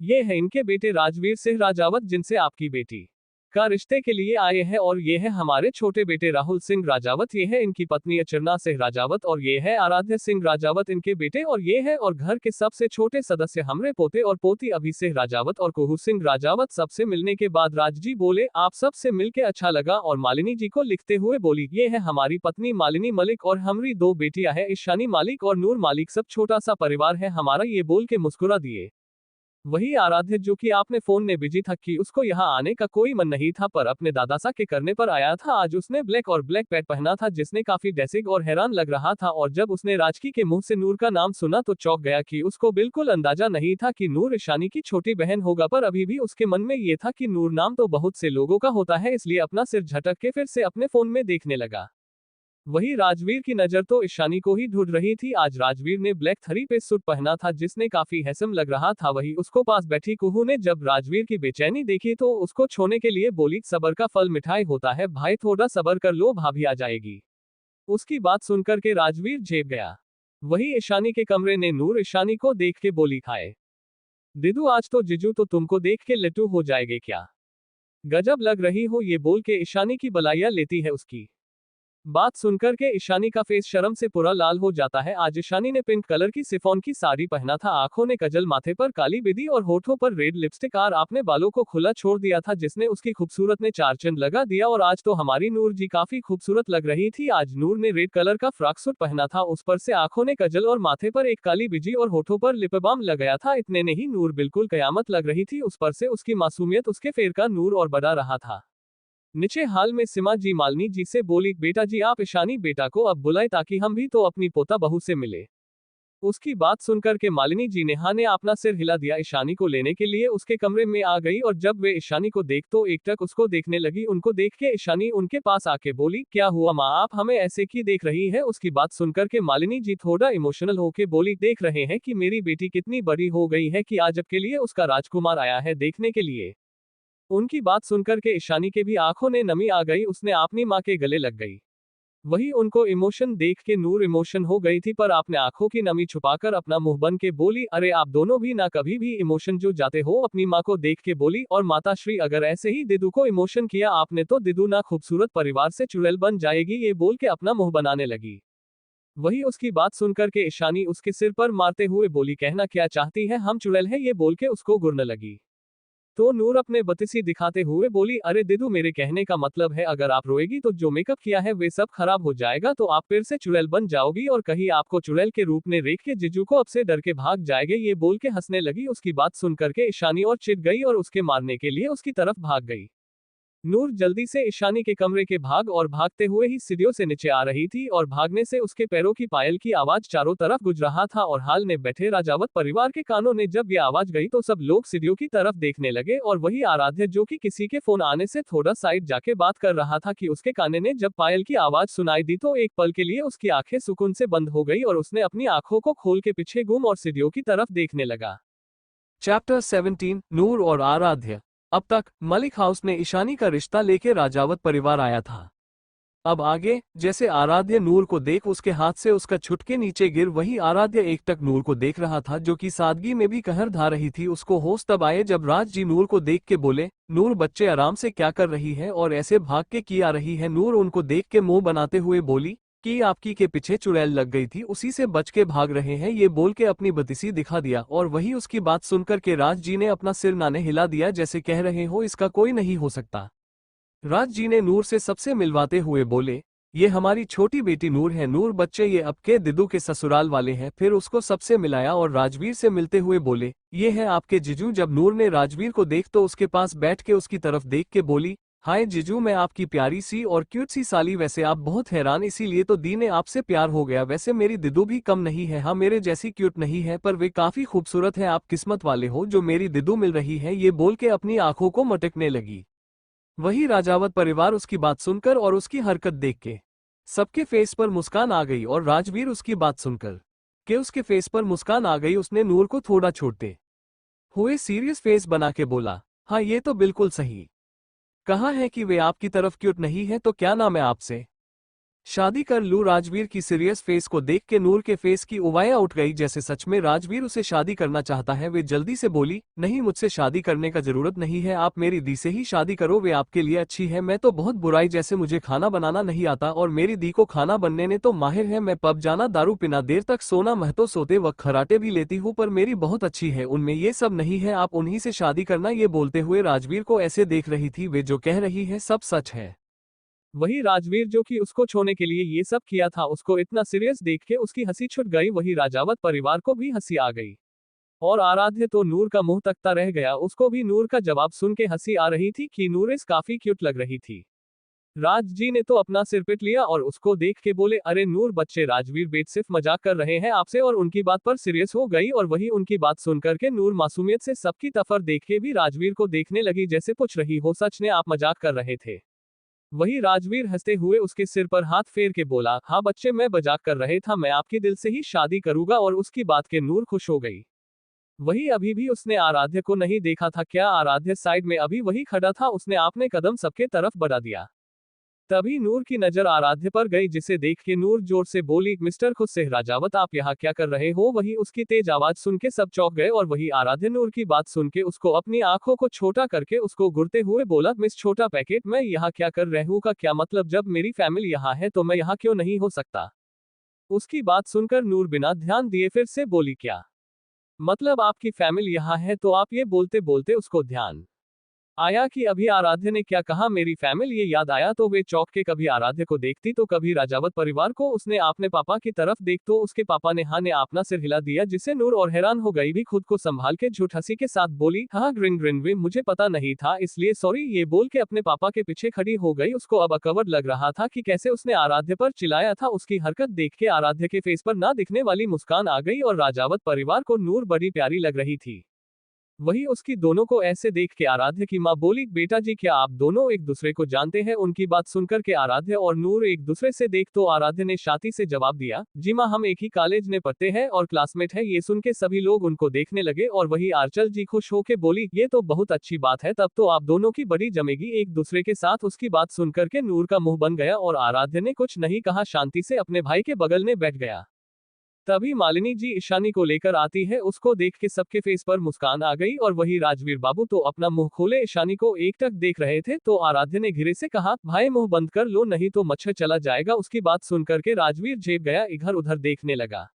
ये है इनके बेटे राजवीर सिंह राजावत जिनसे आपकी बेटी का रिश्ते के लिए आए हैं। और ये है हमारे छोटे बेटे राहुल सिंह राजावत, ये है इनकी पत्नी अचरना सिंह राजावत और ये है आराध्य सिंह राजावत इनके बेटे। और ये है और घर के सबसे छोटे सदस्य हमरे पोते और पोती अभी सिंह राजावत और कुहू सिंह राजावत। सबसे मिलने के बाद राज जी बोले, आप सबसे मिलके अच्छा लगा। और मालिनी जी को लिखते हुए बोली, ये है हमारी पत्नी मालिनी मलिक और हमारी 2 बेटियां है ईशानी मालिक और नूर मालिक, सब छोटा सा परिवार है हमारा। ये बोल के मुस्कुरा दिए। वही आराध्य जो कि आपने फोन में बिजी था कि उसको यहाँ आने का कोई मन नहीं था पर अपने दादासा के करने पर आया था। आज उसने ब्लैक और ब्लैक पैट पहना था जिसने काफी डेसिक और हैरान लग रहा था और जब उसने राजकी के मुंह से नूर का नाम सुना तो चौंक गया कि उसको बिल्कुल अंदाजा नहीं था कि नूर ईशानी की छोटी बहन होगा पर अभी भी उसके मन में ये था कि नूर नाम तो बहुत से लोगों का होता है, इसलिए अपना सिर झटक के फिर से अपने फोन में देखने लगा। वही राजवीर की नजर तो ईशानी को ही ढूंढ रही थी। आज राजवीर ने ब्लैक थ्री पीस सूट पहना था जिसने काफी हैंडसम लग रहा था। वही उसको पास बैठी कुहू ने जब राजवीर की बेचैनी देखी तो उसको छोने के लिए बोली, सबर का फल मिठाई होता है भाई, थोड़ा सबर कर लो भाभी आ जाएगी। उसकी बात सुनकर के राजवीर झेप गया। वही ईशानी के कमरे ने नूर ईशानी को देख के बोली, खाए दीदू आज तो जीजू तो तुमको देख के लट्टू हो जाएंगे क्या, गजब लग रही हो। ये बोल के ईशानी की बलाइयां लेती है। उसकी बात सुनकर के ईशानी का फेस शर्म से पूरा लाल हो जाता है। आज ईशानी ने पिंक कलर की सिफॉन की साड़ी पहना था, आंखों ने कजल, माथे पर काली बिंदी और होठों पर रेड लिपस्टिक और आपने बालों को खुला छोड़ दिया था जिसने उसकी खूबसूरत ने चार चांद लगा दिया। और आज तो हमारी नूर जी काफी खूबसूरत लग रही थी। आज नूर ने रेड कलर का फ्रॉक सूट पहना था, उस पर से आंखों ने कजल और माथे पर एक काली बिजी और होठों पर लिप बाम लगाया था। इतने नहीं, नूर बिल्कुल कयामत लग रही थी। उस पर से उसकी मासूमियत उसके फेर का नूर और बढ़ा रहा था। नीचे हाल में सिमा जी मालिनी जी से बोली, बेटा जी आप ईशानी बेटा को अब बुलाए ताकि हम भी तो अपनी पोता बहू से मिले। उसकी बात सुनकर के मालिनी जी नेहा ने अपना सिर हिला दिया। ईशानी को लेने के लिए उसके कमरे में आ गई और जब वे ईशानी को देख तो एकटक उसको देखने लगी। उनको देख के ईशानी उनके पास आके बोली, क्या हुआ माँ, आप हमें ऐसे क्यों देख रही है। उसकी बात सुनकर के मालिनी जी थोड़ा इमोशनल होके बोली, देख रहे हैं कि मेरी बेटी कितनी बड़ी हो गई है कि आज के लिए उसका राजकुमार आया है देखने के लिए। उनकी बात सुनकर के ईशानी के भी आंखों ने नमी आ गई, उसने अपनी माँ के गले लग गई। वही उनको इमोशन देख के नूर इमोशन हो गई थी पर आपने आंखों की नमी छुपाकर अपना मुंह बन के बोली, अरे आप दोनों भी ना कभी भी इमोशन जो जाते हो। अपनी माँ को देख के बोली, और माता श्री अगर ऐसे ही दिदू को इमोशन किया आपने तो दिदू ना खूबसूरत परिवार से चुड़ैल बन जाएगी। ये बोल के अपना मुंह बनाने लगी। वही उसकी बात सुनकर के ईशानी उसके सिर पर मारते हुए बोली, कहना क्या चाहती है, हम चुड़ैल है। ये बोल के उसको गुरने लगी। तो नूर अपने बतिसी दिखाते हुए बोली, अरे दीदू मेरे कहने का मतलब है अगर आप रोएगी तो जो मेकअप किया है वे सब खराब हो जाएगा, तो आप फिर से चुड़ैल बन जाओगी और कहीं आपको चुड़ैल के रूप में देख के जीजू को अब से डर के भाग जाएंगे। ये बोल के हंसने लगी। उसकी बात सुनकर के ईशानी और चिढ़ गई और उसके मारने के लिए उसकी तरफ भाग गई। नूर जल्दी से ईशानी के कमरे के भाग और भागते हुए ही सीढ़ियों से नीचे आ रही थी और भागने से उसके पैरों की पायल की आवाज चारों तरफ गुज रहा था। और हाल में बैठे राजावत परिवार के कानों ने जब ये आवाज गई तो सब लोग सीढ़ियों की तरफ देखने लगे और वही आराध्य जो कि किसी के फोन आने से थोड़ा साइड जाके बात कर रहा था कि उसके काने ने जब पायल की आवाज सुनाई दी तो एक पल के लिए उसकी आंखें सुकून से बंद हो गई और उसने अपनी आंखों को खोल के पीछे घूम और सीढ़ियों की तरफ देखने लगा। चैप्टर 17 नूर और आराध्य। अब तक मलिक हाउस में ईशानी का रिश्ता लेके राजावत परिवार आया था। अब आगे जैसे आराध्य नूर को देख उसके हाथ से उसका छुटके नीचे गिर, वही आराध्य एकटक नूर को देख रहा था जो कि सादगी में भी कहर ढा रही थी। उसको होश तब आए जब राज जी नूर को देख के बोले, नूर बच्चे आराम से क्या कर रही है और ऐसे भाग के की आ रही है। नूर उनको देख के मुंह बनाते हुए बोली कि आपकी के पीछे चुड़ैल लग गई थी, उसी से बच के भाग रहे हैं। ये बोल के अपनी बतिसी दिखा दिया और वही उसकी बात सुनकर के राज जी ने अपना सिर नाने हिला दिया जैसे कह रहे हो इसका कोई नहीं हो सकता। राज जी ने नूर से सबसे मिलवाते हुए बोले, ये हमारी छोटी बेटी नूर है। नूर बच्चे ये अब के दिदू के ससुराल वाले हैं। फिर उसको सबसे मिलाया और राजवीर से मिलते हुए बोले, ये है आपके जीजू। जब नूर ने राजवीर को देख तो उसके पास बैठ के उसकी तरफ देख के बोली, हाय जीजू मैं आपकी प्यारी सी और क्यूट सी साली। वैसे आप बहुत हैरान इसीलिए तो दी ने आपसे प्यार हो गया। वैसे मेरी दिदू भी कम नहीं है, हाँ मेरे जैसी क्यूट नहीं है पर वे काफी खूबसूरत है। आप किस्मत वाले हो जो मेरी दिदू मिल रही है। ये बोल के अपनी आंखों को मटकने लगी। वही राजावत परिवार उसकी बात सुनकर और उसकी हरकत देख के सबके फेस पर मुस्कान आ गई और राजवीर उसकी बात सुनकर के उसके फेस पर मुस्कान आ गई। उसने नूर को थोड़ा छोड़ते हुए सीरियस फेस बना के बोला, हाँ ये तो बिल्कुल सही कहा है कि वे आपकी तरफ क्यूट नहीं है, तो क्या नाम है आपसे शादी कर लूं। राजवीर की सीरियस फेस को देख के नूर के फेस की उवाइयां उठ गई जैसे सच में राजवीर उसे शादी करना चाहता है। वे जल्दी से बोली, नहीं मुझसे शादी करने का जरूरत नहीं है, आप मेरी दी से ही शादी करो, वे आपके लिए अच्छी है। मैं तो बहुत बुराई जैसे मुझे खाना बनाना नहीं आता और मेरी दी को खाना बनने ने तो माहिर है। मैं पब जाना, दारू पीना, देर तक सोना, मैं तो सोते वक्त खराटे भी लेती हूँ पर मेरी बहुत अच्छी है, उनमें ये सब नहीं है, आप उन्हीं से शादी करना। ये बोलते हुए राजवीर को ऐसे देख रही थी वे जो कह रही है सब सच है। वही राजवीर जो कि उसको छोड़ने के लिए ये सब किया था, उसको इतना सीरियस देख के उसकी हंसी छूट गई। वही राजावत परिवार को भी हंसी आ गई। और आराध्य तो नूर का मुंह तकता रह गया। उसको भी नूर का जवाब सुन के हंसी आ रही थी कि नूरिस काफी क्यूट लग रही थी। राज जी ने तो अपना सिर पिट लिया और उसको देख के बोले, अरे नूर बच्चे, राजवीर बेट सिर्फ मजाक कर रहे हैं आपसे, और उनकी बात पर सीरियस हो गई। और वही उनकी बात सुनकर के नूर मासूमियत से सबकी तफर देख के भी राजवीर को देखने लगी जैसे पूछ रही हो, सच ने आप मजाक कर रहे थे? वही राजवीर हंसते हुए उसके सिर पर हाथ फेर के बोला, हाँ बच्चे, मैं मजाक कर रहे था, मैं आपकी दिल से ही शादी करूंगा। और उसकी बात के नूर खुश हो गई। वही अभी भी उसने आराध्य को नहीं देखा था। क्या आराध्य साइड में अभी वही खड़ा था? उसने आपने कदम सबके तरफ बढ़ा दिया। तभी नूर की नजर आराध्य पर गई, जिसे देख के नूर जोर से बोली, मिस्टर खुद से राजावत, आप यहाँ क्या कर रहे हो? वही उसकी तेज आवाज सुन के सब चौंक गए। और वही आराध्य नूर की बात सुन के उसको अपनी आंखों को छोटा करके उसको घूरते हुए बोला, मिस छोटा पैकेट, मैं यहाँ क्या कर रही हूँ का क्या मतलब? जब मेरी फैमिली यहाँ है तो मैं यहाँ क्यों नहीं हो सकता? उसकी बात सुनकर नूर बिना ध्यान दिए फिर से बोली, क्या मतलब आपकी फैमिली यहाँ है? तो आप ये बोलते बोलते उसको ध्यान आया कि अभी आराध्य ने क्या कहा, मेरी फैमिली, ये याद आया तो वे चौंक के कभी आराध्य को देखती तो कभी राजावत परिवार को। उसने आपने पापा की तरफ देख तो उसके पापा ने हाँ ने अपना सिर हिला दिया, जिससे नूर और हैरान हो गई भी खुद को संभाल के झूठ हंसी के साथ बोली, हाँ ग्रिन ग्रिन वे, मुझे पता नहीं था इसलिए सॉरी। ये बोल के अपने पापा के पीछे खड़ी हो गई। उसको अब अकवर्ड लग रहा था कि कैसे उसने आराध्य पर चिल्लाया था। उसकी हरकत देख के आराध्य के फेस पर ना दिखने वाली मुस्कान आ गई और राजावत परिवार को नूर बड़ी प्यारी लग रही थी। वही उसकी दोनों को ऐसे देख के आराध्य की माँ बोली, बेटा जी क्या आप दोनों एक दूसरे को जानते हैं? उनकी बात सुनकर के आराध्य और नूर एक दूसरे से देख तो आराध्य ने शाती से जवाब दिया, जी माँ, हम एक ही कॉलेज में पढ़ते हैं और क्लासमेट है। ये सुन के सभी लोग उनको देखने लगे और वही आंचल जी खुश होके बोली, ये तो बहुत अच्छी बात है, तब तो आप दोनों की बड़ी जमेगी एक दूसरे के साथ। उसकी बात सुनकर के नूर का मुंह बन गया और आराध्य ने कुछ नहीं कहा, शांति से अपने भाई के बगल में बैठ गया। तभी मालिनी जी ईशानी को लेकर आती है। उसको देख के सबके फेस पर मुस्कान आ गई और वही राजवीर बाबू तो अपना मुंह खोले ईशानी को एकटक देख रहे थे। तो आराध्य ने घिरे से कहा, भाई मुंह बंद कर लो नहीं तो मच्छर चला जाएगा। उसकी बात सुनकर के राजवीर झेप गया, इधर उधर देखने लगा।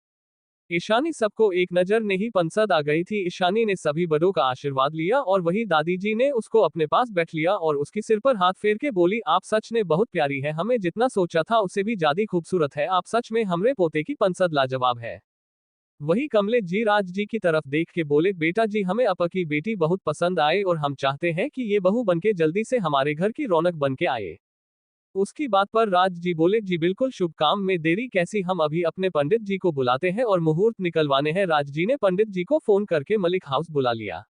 ईशानी सबको एक नजर नहीं पसंद आ गई थी। ईशानी ने सभी बड़ों का आशीर्वाद लिया और वही दादी जी ने उसको अपने पास बैठ लिया और उसके सिर पर हाथ फेर के बोली, आप सच में बहुत प्यारी है, हमें जितना सोचा था उससे भी ज्यादा खूबसूरत है, आप सच में हमरे पोते की पंसद लाजवाब है। वही कमले जी राज जी की तरफ देख के बोले, बेटा जी, हमें आपा की बेटी बहुत पसंद आए और हम चाहते हैं कि ये बहू बनके जल्दी से हमारे घर की रौनक बनके आए। उसकी बात पर राज जी बोले, जी बिल्कुल, शुभ काम में देरी कैसी, हम अभी अपने पंडित जी को बुलाते हैं और मुहूर्त निकलवाने हैं। राज जी ने पंडित जी को फोन करके मलिक हाउस बुला लिया।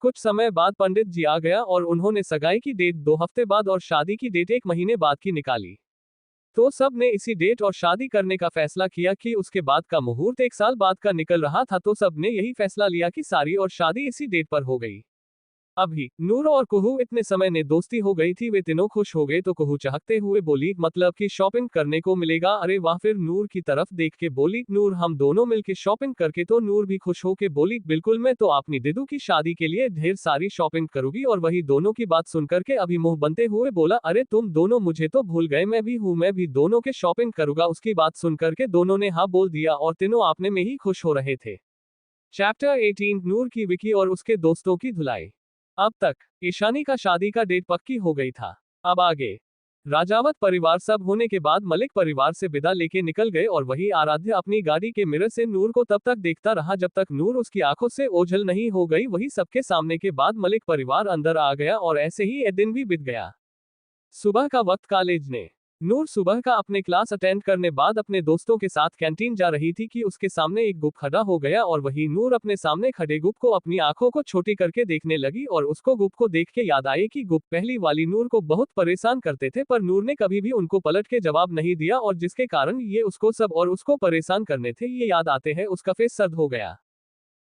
कुछ समय बाद पंडित जी आ गया और उन्होंने सगाई की डेट 2 हफ्ते बाद और शादी की डेट 1 महीने बाद की निकाली। तो सब ने इसी डेट और शादी करने का फैसला किया कि उसके बाद का मुहूर्त 1 साल बाद का निकल रहा था। तो सब ने यही फैसला लिया कि सारी और शादी इसी डेट पर हो गई। अभी नूर और कुहू इतने समय ने दोस्ती हो गई थी, वे तीनों खुश हो गए। तो कुहू चहकते हुए बोली, मतलब कि शॉपिंग करने को मिलेगा? अरे वाह। फिर नूर की तरफ देख के बोली, नूर हम दोनों मिलके शॉपिंग करके? तो नूर भी खुश होके बोली, बिल्कुल, मैं तो अपनी दीदू की शादी के लिए ढेर सारी शॉपिंग करूंगी। और वही दोनों की बात सुनकर के अभी मुंह बनते हुए बोला, अरे तुम दोनों मुझे तो भूल गए, मैं भी दोनों के शॉपिंग करूंगा। उसकी बात सुनकर के दोनों ने हाँ बोल दिया और तीनों आपने में ही खुश हो रहे थे। चैप्टर 18 नूर की विकी और उसके दोस्तों की धुलाई। अब तक ईशानी का शादी का डेट पक्की हो गई था। अब आगे राजावत परिवार सब होने के बाद मलिक परिवार से विदा लेके निकल गए और वही आराध्य अपनी गाड़ी के मिरर से नूर को तब तक देखता रहा जब तक नूर उसकी आंखों से ओझल नहीं हो गई। वही सबके सामने के बाद मलिक परिवार अंदर आ गया और ऐसे ही एक दिन भी बीत गया। सुबह का वक्त कॉलेज ने नूर सुबह का अपने क्लास अटेंड करने बाद अपने दोस्तों के साथ कैंटीन जा रही थी कि उसके सामने एक गुप खड़ा हो गया और वही नूर अपने सामने खड़े गुप को अपनी आंखों को छोटी करके देखने लगी और उसको गुप को देख के याद आए कि गुप पहली वाली नूर को बहुत परेशान करते थे, पर नूर ने कभी भी उनको पलट के जवाब नहीं दिया और जिसके कारण ये उसको सब और उसको परेशान करने थे ये याद आते हैं उसका फेस सर्द हो गया।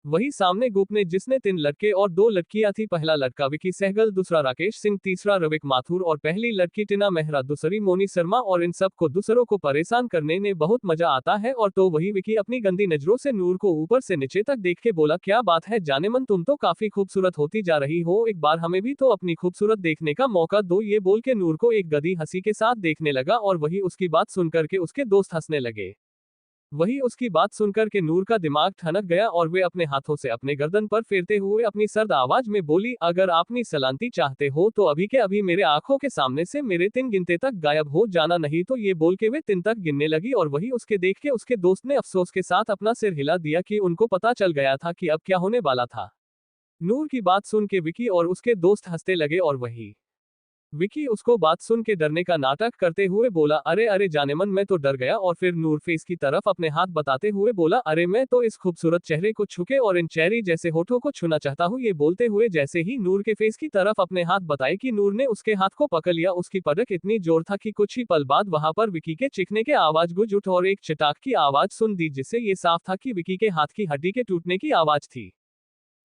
वही सामने गुप ने जिसने 3 लड़के और 2 लड़कियां थी, पहला लड़का विकी सहगल, दूसरा राकेश सिंह, तीसरा रविक माथुर और पहली लड़की टीना मेहरा, दूसरी मोनी शर्मा। और इन सब को दूसरों को परेशान करने में बहुत मजा आता है। और तो वही विकी अपनी गंदी नजरों से नूर को ऊपर से नीचे तक देख के बोला, क्या बात है जानेमन, तुम तो काफी खूबसूरत होती जा रही हो, एक बार हमें भी तो अपनी खूबसूरत देखने का मौका दो। ये बोल के नूर को एक गदी हंसी के साथ देखने लगा और वही उसकी बात सुनकर के उसके दोस्त हंसने लगे। वही उसकी बात सुनकर के नूर का दिमाग ठनक गया और वे अपने हाथों से अपने गर्दन पर फेरते हुए अपनी सर्द आवाज में बोली, अगर अपनी सलामती चाहते हो तो अभी के अभी मेरे आंखों के सामने से मेरे 3 गिनते तक गायब हो जाना, नहीं तो ये बोल के वे 3 तक गिनने लगी और वही उसके देख के उसके दोस्त ने अफसोस के साथ अपना सिर हिला दिया कि उनको पता चल गया था कि अब क्या होने वाला था। नूर की बात सुन के विकी और उसके दोस्त हंसते लगे और वही विकी उसको बात सुन के डरने का नाटक करते हुए बोला, अरे अरे जानेमन मैं तो डर गया। और फिर नूर फेस की तरफ अपने हाथ बताते हुए बोला, अरे मैं तो इस खूबसूरत चेहरे को छुके और इन चेरी जैसे होठों को छूना चाहता हूँ। ये बोलते हुए जैसे ही नूर के फेस की तरफ अपने हाथ बताए कि नूर ने उसके हाथ को पकड़ लिया, उसकी पलक इतनी जोर था कि कुछ ही पल बाद वहां पर विकी के चीखने के आवाज गूंज उठ और एक चटाक की आवाज सुन दी, जिससे ये साफ था कि विकी के हाथ की हड्डी के टूटने की आवाज थी।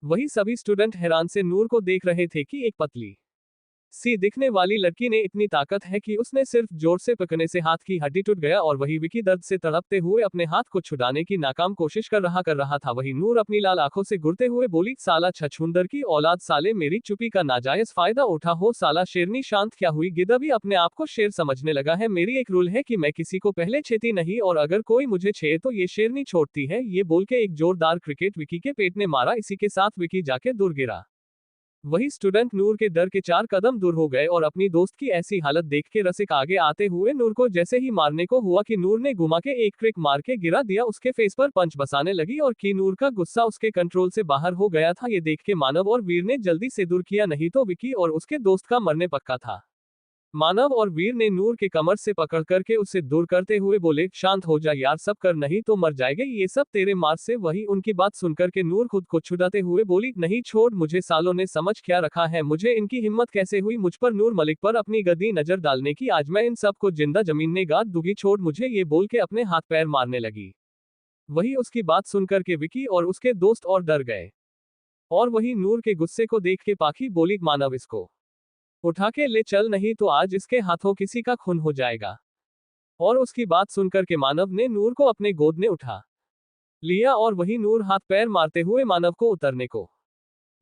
वही सभी स्टूडेंट हैरान से नूर को देख रहे थे कि एक पतली सी दिखने वाली लड़की ने इतनी ताकत है कि उसने सिर्फ जोर से पकड़ने से हाथ की हड्डी टूट गया। और वही विकी दर्द से तड़पते हुए अपने हाथ को छुड़ाने की नाकाम कोशिश कर रहा था। वही नूर अपनी लाल आंखों से घुरते हुए बोली, साला छछूंदर की औलाद, साले मेरी चुप्पी का नाजायज फायदा उठा हो। साला शेरनी शांत क्या हुई, गिद्ध भी अपने आप को शेर समझने लगा है। मेरी एक रूल है कि मैं किसी को पहले छेती नहीं और अगर कोई मुझे छे तो ये शेरनी छोड़ती है। ये बोल के एक जोरदार क्रिकेट विकी के पेट में मारा। इसी के साथ विकी जाके दूर गिरा। वही स्टूडेंट नूर के डर के 4 कदम दूर हो गए और अपनी दोस्त की ऐसी हालत देख के रसिक आगे आते हुए नूर को जैसे ही मारने को हुआ कि नूर ने घुमा के एक क्रिक मार के गिरा दिया। उसके फेस पर पंच बसाने लगी और कि नूर का गुस्सा उसके कंट्रोल से बाहर हो गया था। ये देख के मानव और वीर ने जल्दी से दूर किया, नहीं तो विकी और उसके दोस्त का मरने पक्का था। मानव और वीर ने नूर के कमर से पकड़ करके उसे दूर करते हुए बोले, शांत हो जा यार, सब कर नहीं तो मर जाएगा ये सब तेरे मार से। वही उनकी बात सुनकर के नूर खुद को छुड़ाते हुए बोली, नहीं छोड़ मुझे, सालों ने समझ क्या रखा है मुझे, इनकी हिम्मत कैसे हुई मुझ पर नूर मलिक पर अपनी गंदी नजर डालने की, आज मैं इन सब को जिंदा जमीन में गाड़ दूंगी, छोड़ मुझे, ये बोल के अपने हाथ पैर मारने लगी। वही उसकी बात सुनकर के विकी और उसके दोस्त और डर गए। और वही नूर के गुस्से को देख के पाखी बोली, मानव इसको उठा के ले चल, नहीं तो आज इसके हाथों किसी का खून हो जाएगा। और उसकी बात सुनकर के मानव ने नूर को अपने गोद में उठा लिया और वही नूर हाथ पैर मारते हुए मानव को उतरने को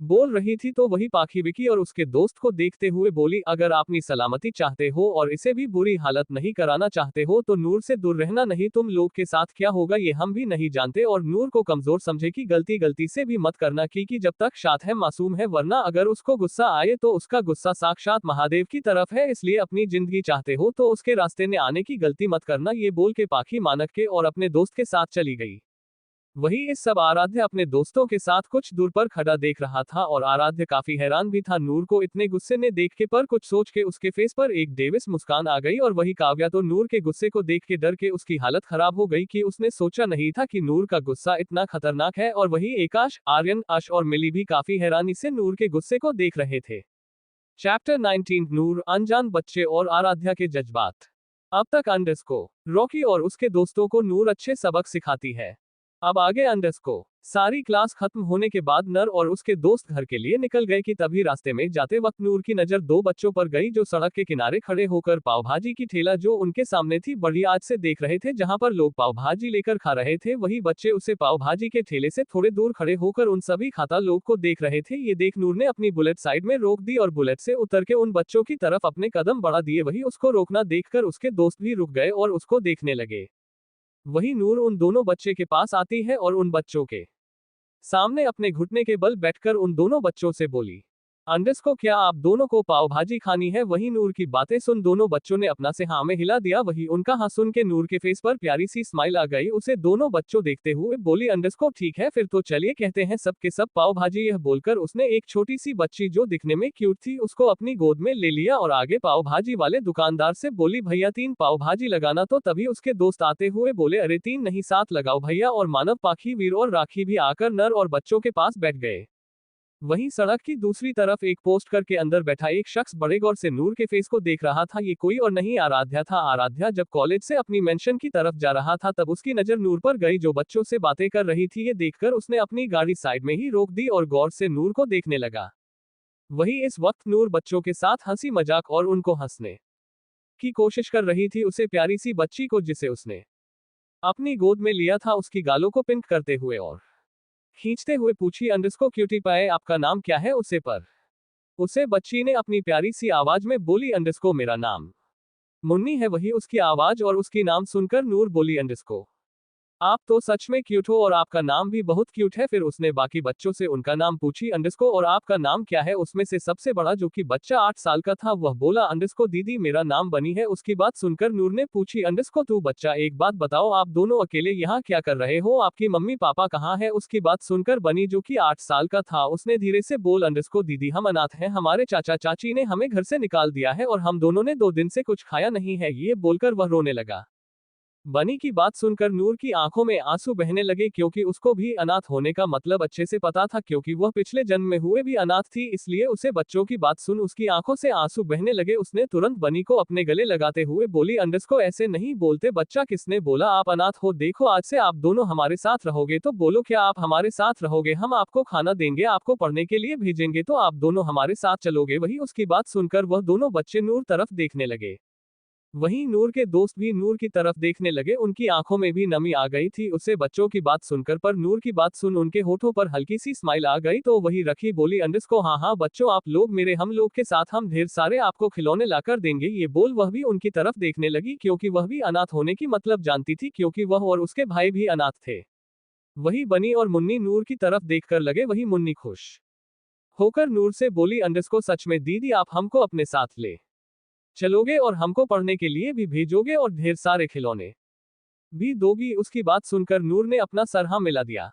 बोल रही थी तो वही पाखी विकी और उसके दोस्त को देखते हुए बोली, अगर अपनी सलामती चाहते हो और इसे भी बुरी हालत नहीं कराना चाहते हो तो नूर से दूर रहना, नहीं तुम लोग के साथ क्या होगा ये हम भी नहीं जानते। और नूर को कमजोर समझे कि गलती से भी मत करना कि जब तक शात है मासूम है, वरना अगर उसको गुस्सा आए तो उसका गुस्सा साक्षात महादेव की तरफ है, इसलिए अपनी जिंदगी चाहते हो तो उसके रास्ते में आने की गलती मत करना। ये बोल के पाखी मानक के और अपने दोस्त के साथ चली गई। वही इस सब आराध्य अपने दोस्तों के साथ कुछ दूर पर खड़ा देख रहा था और आराध्य काफी हैरान भी था नूर को इतने गुस्से में देख के, पर कुछ सोच के उसके फेस पर एक डेविस मुस्कान आ गई। और वही काव्या तो नूर के गुस्से को देख के डर के उसकी हालत खराब हो गई कि उसने सोचा नहीं था कि नूर का गुस्सा इतना खतरनाक है। और वही एकाश, आर्यन, अश और मिली भी काफी हैरानी से नूर के गुस्से को देख रहे थे। चैप्टर 19 नूर, अनजान बच्चे और आराध्या के जज्बात। अब तक रॉकी और उसके दोस्तों को नूर अच्छे सबक सिखाती है। अब आगे सारी क्लास खत्म होने के बाद नर और उसके दोस्त घर के लिए निकल गए कि तभी रास्ते में जाते वक्त नूर की नजर 2 बच्चों पर गई जो सड़क के किनारे खड़े होकर पाव भाजी की ठेला जो उनके सामने थी बड़ी आज से देख रहे थे, जहां पर लोग पाव भाजी लेकर खा रहे थे। वही बच्चे उसे पाव भाजी के ठेले से थोड़े दूर खड़े होकर उन सभी खाता लोग को देख रहे थे। ये देख नूर ने अपनी बुलेट साइड में रोक दी और बुलेट से उतर के उन बच्चों की तरफ अपने कदम बढ़ा दिए। वही उसको रोकना देखकर उसके दोस्त भी रुक गए और उसको देखने लगे। वही नूर उन दोनों बच्चे के पास आती है और उन बच्चों के सामने अपने घुटने के बल बैठकर उन दोनों बच्चों से बोली, को क्या आप दोनों को पाव भाजी खानी है। वही नूर की बातें सुन दोनों बच्चों ने अपना से हाँ में हिला दिया। वही उनका हाँ सुन के नूर के फेस पर प्यारी सी स्माइल आ गई। उसे दोनों बच्चों देखते हुए बोली, को ठीक है फिर तो चलिए कहते हैं सब के सब पाव भाजी। यह बोलकर उसने एक छोटी सी बच्ची जो दिखने में क्यूट थी उसको अपनी गोद में ले लिया और आगे पाव भाजी वाले दुकानदार से बोली, भैया 3 पाव भाजी लगाना। तो तभी उसके दोस्त आते हुए बोले, अरे 3 नहीं 7 लगाओ भैया। और मानव, पाखी, वीर और राखी भी आकर नर और बच्चों के पास बैठ गए। वहीं सड़क की दूसरी तरफ एक पोस्ट करके अंदर बैठा एक शख्स बड़े गौर से नूर के फेस को देख रहा था। ये कोई और नहीं आराध्या था। आराध्या जब कॉलेज से अपनी मेंशन की तरफ जा रहा था तब उसकी नजर नूर पर गई जो बच्चों से बातें कर रही थी। ये देखकर उसने अपनी गाड़ी साइड में ही रोक दी और गौर से नूर को देखने लगा। वही इस वक्त नूर बच्चों के साथ हंसी मजाक और उनको हंसने की कोशिश कर रही थी। उसे प्यारी सी बच्ची को जिसे उसने अपनी गोद में लिया था उसकी गालों को पिंक करते हुए और खींचते हुए पूछी, क्यूटी पाए आपका नाम क्या है उसे पर उसे बच्ची ने अपनी प्यारी सी आवाज में बोली, मेरा नाम मुन्नी है। वही उसकी आवाज और उसकी नाम सुनकर नूर बोली, आप तो सच में क्यूट हो और आपका नाम भी बहुत क्यूट है। फिर उसने बाकी बच्चों से उनका नाम पूछी अंडरस्को और आपका नाम क्या है। उसमें से सबसे बड़ा जो कि बच्चा 8 साल का था वह बोला अंडरस्को दीदी मेरा नाम बनी है। उसकी बात सुनकर नूर ने पूछी अंडरस्को तू बच्चा एक बात बताओ आप दोनों अकेले यहाँ क्या कर रहे हो, आपकी मम्मी पापा कहाँ है। उसकी बात सुनकर बनी जो कि 8 साल का था उसने धीरे से बोल अंडरस्को दीदी हम अनाथ हैं, हमारे चाचा चाची ने हमें घर से निकाल दिया है और हम दोनों ने 2 दिन से कुछ खाया नहीं है। ये बोलकर वह रोने लगा। बनी की बात सुनकर नूर की आंखों में आंसू बहने लगे क्योंकि उसको भी अनाथ होने का मतलब अच्छे से पता था क्योंकि वह पिछले जन्म में हुए भी अनाथ थी, इसलिए उसे बच्चों की बात सुन उसकी आंखों से आंसू बहने लगे। उसने तुरंत बनी को अपने गले लगाते हुए बोली अंडरस्को ऐसे नहीं बोलते बच्चा, किसने बोला आप अनाथ हो, देखो आज से आप दोनों हमारे साथ रहोगे। तो बोलो क्या आप हमारे साथ रहोगे, हम आपको खाना देंगे, आपको पढ़ने के लिए भेजेंगे, तो आप दोनों हमारे साथ चलोगे। वही उसकी बात सुनकर वह दोनों बच्चे नूर तरफ देखने लगे। वहीं नूर के दोस्त भी नूर की तरफ देखने लगे, उनकी आंखों में भी नमी आ गई थी उसे बच्चों की बात सुनकर, पर नूर की बात सुन उनके होठों पर हल्की सी स्माइल आ गई तो वही रखी बोली अंडरस्को हाँ हाँ बच्चों आप लोग मेरे हम लोग के साथ, हम ढेर सारे आपको खिलौने लाकर देंगे। ये बोल वह भी उनकी तरफ देखने लगी क्योंकि वह भी अनाथ होने की मतलब जानती थी क्योंकि वह और उसके भाई भी अनाथ थे। वही बनी और मुन्नी नूर की तरफ देखकर लगे। वही मुन्नी खुश होकर नूर से बोली अंडरस्को सच में दीदी आप हमको अपने साथ ले चलोगे और हमको पढ़ने के लिए भी भेजोगे और ढेर सारे खिलौने भी दोगी। उसकी बात सुनकर नूर ने अपना सर हाँ मिला दिया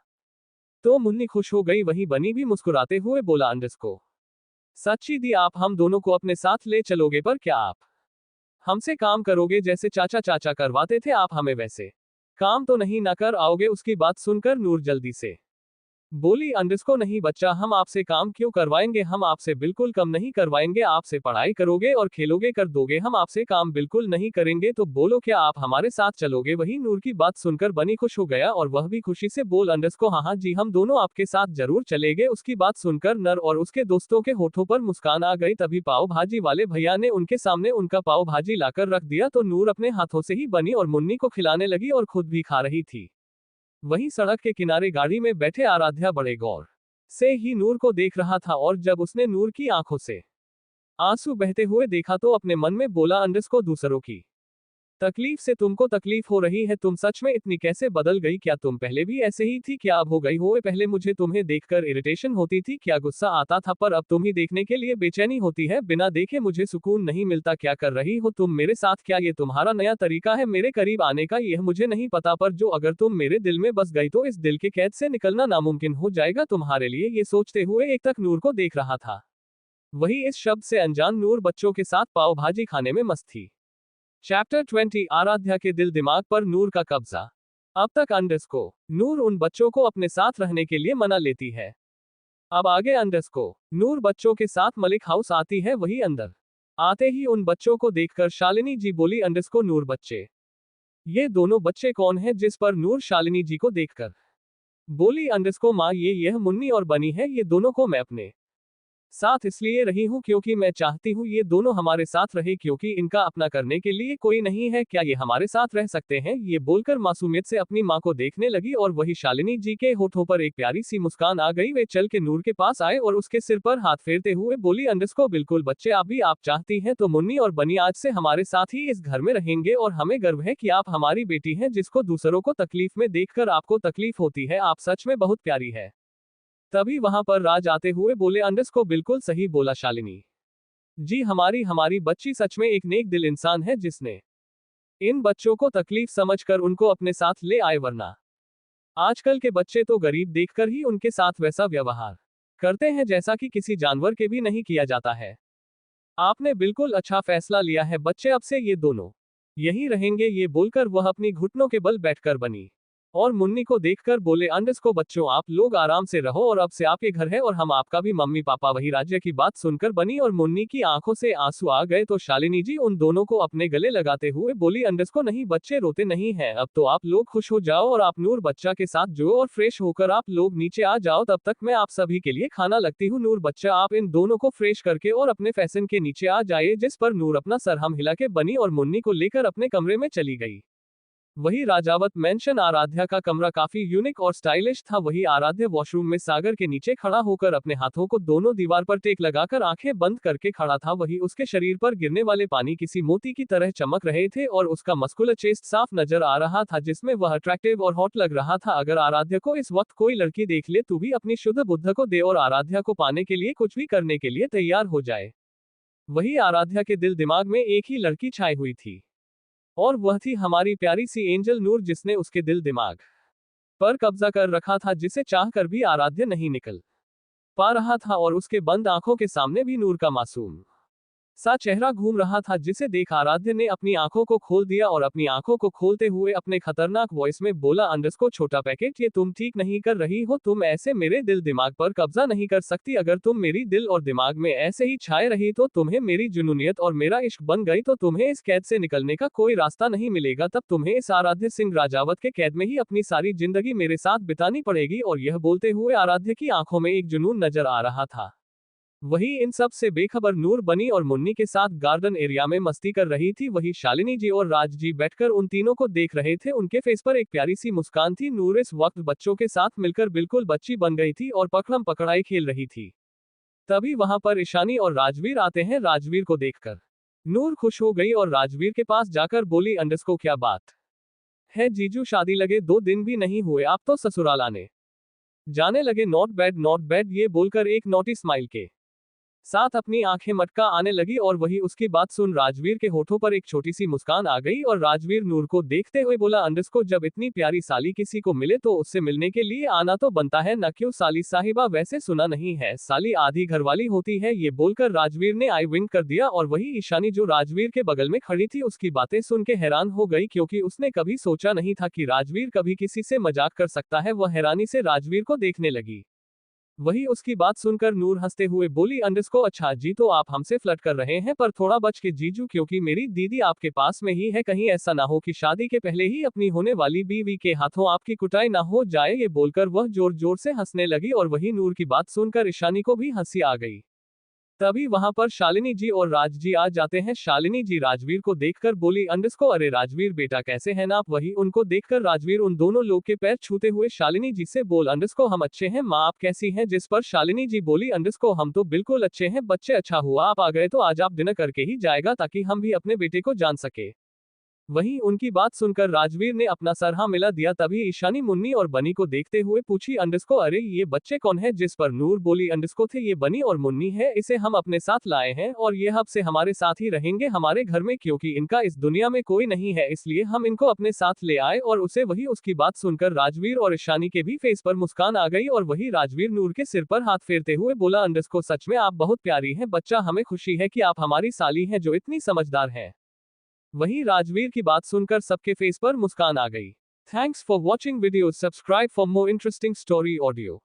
तो मुन्नी खुश हो गई। वहीं बनी भी मुस्कुराते हुए बोला अंडरस्को सच्ची दी आप हम दोनों को अपने साथ ले चलोगे, पर क्या आप हमसे काम करोगे जैसे चाचा चाचा करवाते थे, आप हमें वैसे काम तो नहीं ना कर आओगे। उसकी बात सुनकर नूर जल्दी से बोली अंडरस्को नहीं बच्चा, हम आपसे काम क्यों करवाएंगे, हम आपसे बिल्कुल कम नहीं करवाएंगे, आपसे पढ़ाई करोगे और खेलोगे कर दोगे, हम आपसे काम बिल्कुल नहीं करेंगे। तो बोलो क्या आप हमारे साथ चलोगे। वही नूर की बात सुनकर बनी खुश हो गया और वह भी खुशी से बोल अंडरस्को हाँ हाँ जी हम दोनों आपके साथ जरूर चलेंगे। उसकी बात सुनकर नर और उसके दोस्तों के होठों पर मुस्कान आ गई। तभी पाव भाजी वाले भैया ने उनके सामने उनका पाव भाजी लाकर रख दिया तो नूर अपने हाथों से ही बनी और मुन्नी को खिलाने लगी और खुद भी खा रही थी। वहीं सड़क के किनारे गाड़ी में बैठे आराध्या बड़े गौर से ही नूर को देख रहा था और जब उसने नूर की आंखों से आंसू बहते हुए देखा तो अपने मन में बोला अंडरस्को दूसरों की तकलीफ से तुमको तकलीफ हो रही है, तुम सच में इतनी कैसे बदल गई, क्या तुम पहले भी ऐसे ही थी, क्या अब हो गई हो। पहले मुझे तुम्हें देखकर इरिटेशन होती थी, क्या गुस्सा आता था, पर अब तुम ही देखने के लिए बेचैनी होती है, बिना देखे मुझे सुकून नहीं मिलता। क्या कर रही हो तुम मेरे साथ, क्या ये तुम्हारा नया तरीका है मेरे करीब आने का। यह मुझे नहीं पता, पर जो अगर तुम मेरे दिल में बस गई तो इस दिल के कैद से निकलना नामुमकिन हो जाएगा तुम्हारे लिए। ये सोचते हुए एक तक नूर को देख रहा था। वही इस शब्द से अनजान नूर बच्चों के साथ पाव भाजी खाने में मस्त थी। चैप्टर 20 आराध्या के दिल दिमाग पर नूर का कब्जा। अब तक अंडरस्को नूर उन बच्चों को अपने साथ रहने के लिए मना लेती है। अब आगे अंडरस्को नूर बच्चों के साथ मलिक हाउस आती है। वही अंदर आते ही उन बच्चों को देखकर शालिनी जी बोली अंडरस्को नूर बच्चे, ये दोनों बच्चे कौन है। जिस पर नूर शालिनी जी को देखकर बोली अंडरस्को माँ यह मुन्नी और बनी है, ये दोनों को मैं अपने साथ इसलिए रही हूँ क्योंकि मैं चाहती हूँ ये दोनों हमारे साथ रहे क्योंकि इनका अपना करने के लिए कोई नहीं है, क्या ये हमारे साथ रह सकते हैं। ये बोलकर मासूमियत से अपनी माँ को देखने लगी और वही शालिनी जी के होठों पर एक प्यारी सी मुस्कान आ गई। वे चल के नूर के पास आए और उसके सिर पर हाथ फेरते हुए बोली अंडरस्को बिल्कुल बच्चे, आप भी आप चाहती हैं तो मुन्नी और बनी आज से हमारे साथ ही इस घर में रहेंगे और हमें गर्व है कि आप हमारी बेटी हैं जिसको दूसरों को तकलीफ में देखकर आपको तकलीफ होती है। आप सच में बहुत प्यारी है। तभी वहां पर राज आते हुए बोले अंडरस्को बिल्कुल सही बोला शालिनी जी, हमारी हमारी बच्ची सच में एक नेक दिल इंसान है जिसने इन बच्चों को तकलीफ समझकर उनको अपने साथ ले आए, वरना आजकल के बच्चे तो गरीब देखकर ही उनके साथ वैसा व्यवहार करते हैं जैसा कि किसी जानवर के भी नहीं किया जाता है। आपने बिल्कुल अच्छा फैसला लिया है बच्चे, अब से ये दोनों यहीं रहेंगे। ये बोलकर वह अपनी घुटनों के बल बैठकर बनी और मुन्नी को देखकर बोले अंडरस्को बच्चों आप लोग आराम से रहो और अब से आपके घर है और हम आपका भी मम्मी पापा। वही राज्य की बात सुनकर बनी और मुन्नी की आंखों से आंसू आ गए तो शालिनी जी उन दोनों को अपने गले लगाते हुए बोली अंडरस्को नहीं बच्चे रोते नहीं हैं, अब तो आप लोग खुश हो जाओ और आप नूर बच्चा के साथ जो और फ्रेश होकर आप लोग नीचे आ जाओ, तब तक मैं आप सभी के लिए खाना लगती हूँ। नूर बच्चा आप इन दोनों को फ्रेश करके और अपने फैशन के नीचे आ जाए। जिस पर नूर अपना सर हम हिला के बनी और मुन्नी को लेकर अपने कमरे में चली गई। वही राजावत मेंशन आराध्या का कमरा काफी यूनिक और स्टाइलिश था। वही आराध्य वॉशरूम में सागर के नीचे खड़ा होकर अपने हाथों को दोनों दीवार पर टेक लगाकर आंखें बंद करके खड़ा था। वही उसके शरीर पर गिरने वाले पानी किसी मोती की तरह चमक रहे थे और उसका मस्कुलर चेस्ट साफ नजर आ रहा था, जिसमें वह अट्रैक्टिव और हॉट लग रहा था। अगर आराध्या को इस वक्त कोई लड़की देख ले तो भी अपनी शुद्ध बुद्ध को दे और आराध्या को पाने के लिए कुछ भी करने के लिए तैयार हो जाए। वही आराध्या के दिल दिमाग में एक ही लड़की छाई हुई थी और वह थी हमारी प्यारी सी एंजल नूर, जिसने उसके दिल दिमाग पर कब्जा कर रखा था, जिसे चाह कर भी आराध्य नहीं निकल पा रहा था। और उसके बंद आंखों के सामने भी नूर का मासूम सा चेहरा घूम रहा था, जिसे देख आराध्य ने अपनी आंखों को खोल दिया और अपनी आंखों को खोलते हुए अपने खतरनाक वॉइस में बोला, अंडरस्को छोटा पैकेट, ये तुम ठीक नहीं कर रही हो। तुम ऐसे मेरे दिल दिमाग पर कब्जा नहीं कर सकती। अगर तुम मेरी दिल और दिमाग में ऐसे ही छाए रही तो तुम्हें मेरी जुनूनियत और मेरा इश्क बन गई तो तुम्हें इस कैद से निकलने का कोई रास्ता नहीं मिलेगा। तब तुम्हें इस आराध्य सिंह राजावत के कैद में ही अपनी सारी जिंदगी मेरे साथ बितानी पड़ेगी। और यह बोलते हुए आराध्य की आंखों में एक जुनून नजर आ रहा था। वही इन सब से बेखबर नूर बनी और मुन्नी के साथ गार्डन एरिया में मस्ती कर रही थी। वही शालिनी जी और राज जी बैठकर उन तीनों को देख रहे थे। उनके फेस पर एक प्यारी सी मुस्कान थी। नूर इस वक्त बच्चों के साथ मिलकर बिल्कुल बच्ची बन गई थी और पकड़म पकड़ाई खेल रही थी। तभी वहां पर ईशानी और राजवीर आते हैं। राजवीर को देखकर नूर खुश हो गई और राजवीर के पास जाकर बोली, अंडरस्को क्या बात है जीजू, शादी लगे 2 दिन भी नहीं हुए आप तो ससुराल आने जाने लगे। नॉट बैड ये बोलकर एक नोटी स्माइल के साथ अपनी आंखें मटका आने लगी। और वही उसकी बात सुन राजवीर के होठों पर एक छोटी सी मुस्कान आ गई और राजवीर नूर को देखते हुए बोला, अंडरस्को जब इतनी प्यारी साली किसी को मिले तो उससे मिलने के लिए आना तो बनता है ना, क्यों साली साहिबा? वैसे सुना नहीं है साली आधी घरवाली होती है। ये बोलकर राजवीर ने आई विंक कर दिया और वही ईशानी जो राजवीर के बगल में खड़ी थी उसकी बातें सुन के हैरान हो गई, क्योंकि उसने कभी सोचा नहीं था कि राजवीर कभी किसी से मजाक कर सकता है। वह हैरानी से राजवीर को देखने लगी। वही उसकी बात सुनकर नूर हंसते हुए बोली, अंडरस्को अच्छा जी, तो आप हमसे फ्लर्ट कर रहे हैं, पर थोड़ा बच के जीजू, क्योंकि मेरी दीदी आपके पास में ही है। कहीं ऐसा ना हो कि शादी के पहले ही अपनी होने वाली बीवी के हाथों आपकी कुटाई ना हो जाए। ये बोलकर वह जोर जोर से हंसने लगी और वही नूर की बात सुनकर ईशानी को भी हंसी आ गई। तभी वहां पर शालिनी जी और राज जी आ जाते हैं। शालिनी जी राजवीर को देखकर बोली, अंडरस्को अरे राजवीर बेटा कैसे हैं आप? वही उनको देखकर राजवीर उन दोनों लोग के पैर छूते हुए शालिनी जी से बोल, अंडरस्को हम अच्छे हैं माँ, आप कैसी हैं? जिस पर शालिनी जी बोली, अंडरस्को हम तो बिल्कुल अच्छे हैं बच्चे, अच्छा हुआ आप आ गए, तो आज आप डिनर करके ही जाएगा ताकि हम भी अपने बेटे को जान सके। वहीं उनकी बात सुनकर राजवीर ने अपना सर हाँ मिला दिया। तभी ईशानी मुन्नी और बनी को देखते हुए पूछी, अंडरस्को अरे ये बच्चे कौन है? जिस पर नूर बोली, अंडरस्को थे ये बनी और मुन्नी है, इसे हम अपने साथ लाए हैं और ये अब से हमारे साथ ही रहेंगे हमारे घर में, क्योंकि इनका इस दुनिया में कोई नहीं है, इसलिए हम इनको अपने साथ ले आए। और उसे वही उसकी बात सुनकर राजवीर और ईशानी के भी फेस पर मुस्कान आ गई और वही राजवीर नूर के सिर पर हाथ फेरते हुए बोला, अंडरस्को सच में आप बहुत प्यारी हैं बच्चा, हमें खुशी है कि आप हमारी साली हैं जो इतनी समझदार है। वहीं राजवीर की बात सुनकर सबके फेस पर मुस्कान आ गई। Thanks for watching video, subscribe for more interesting story audio.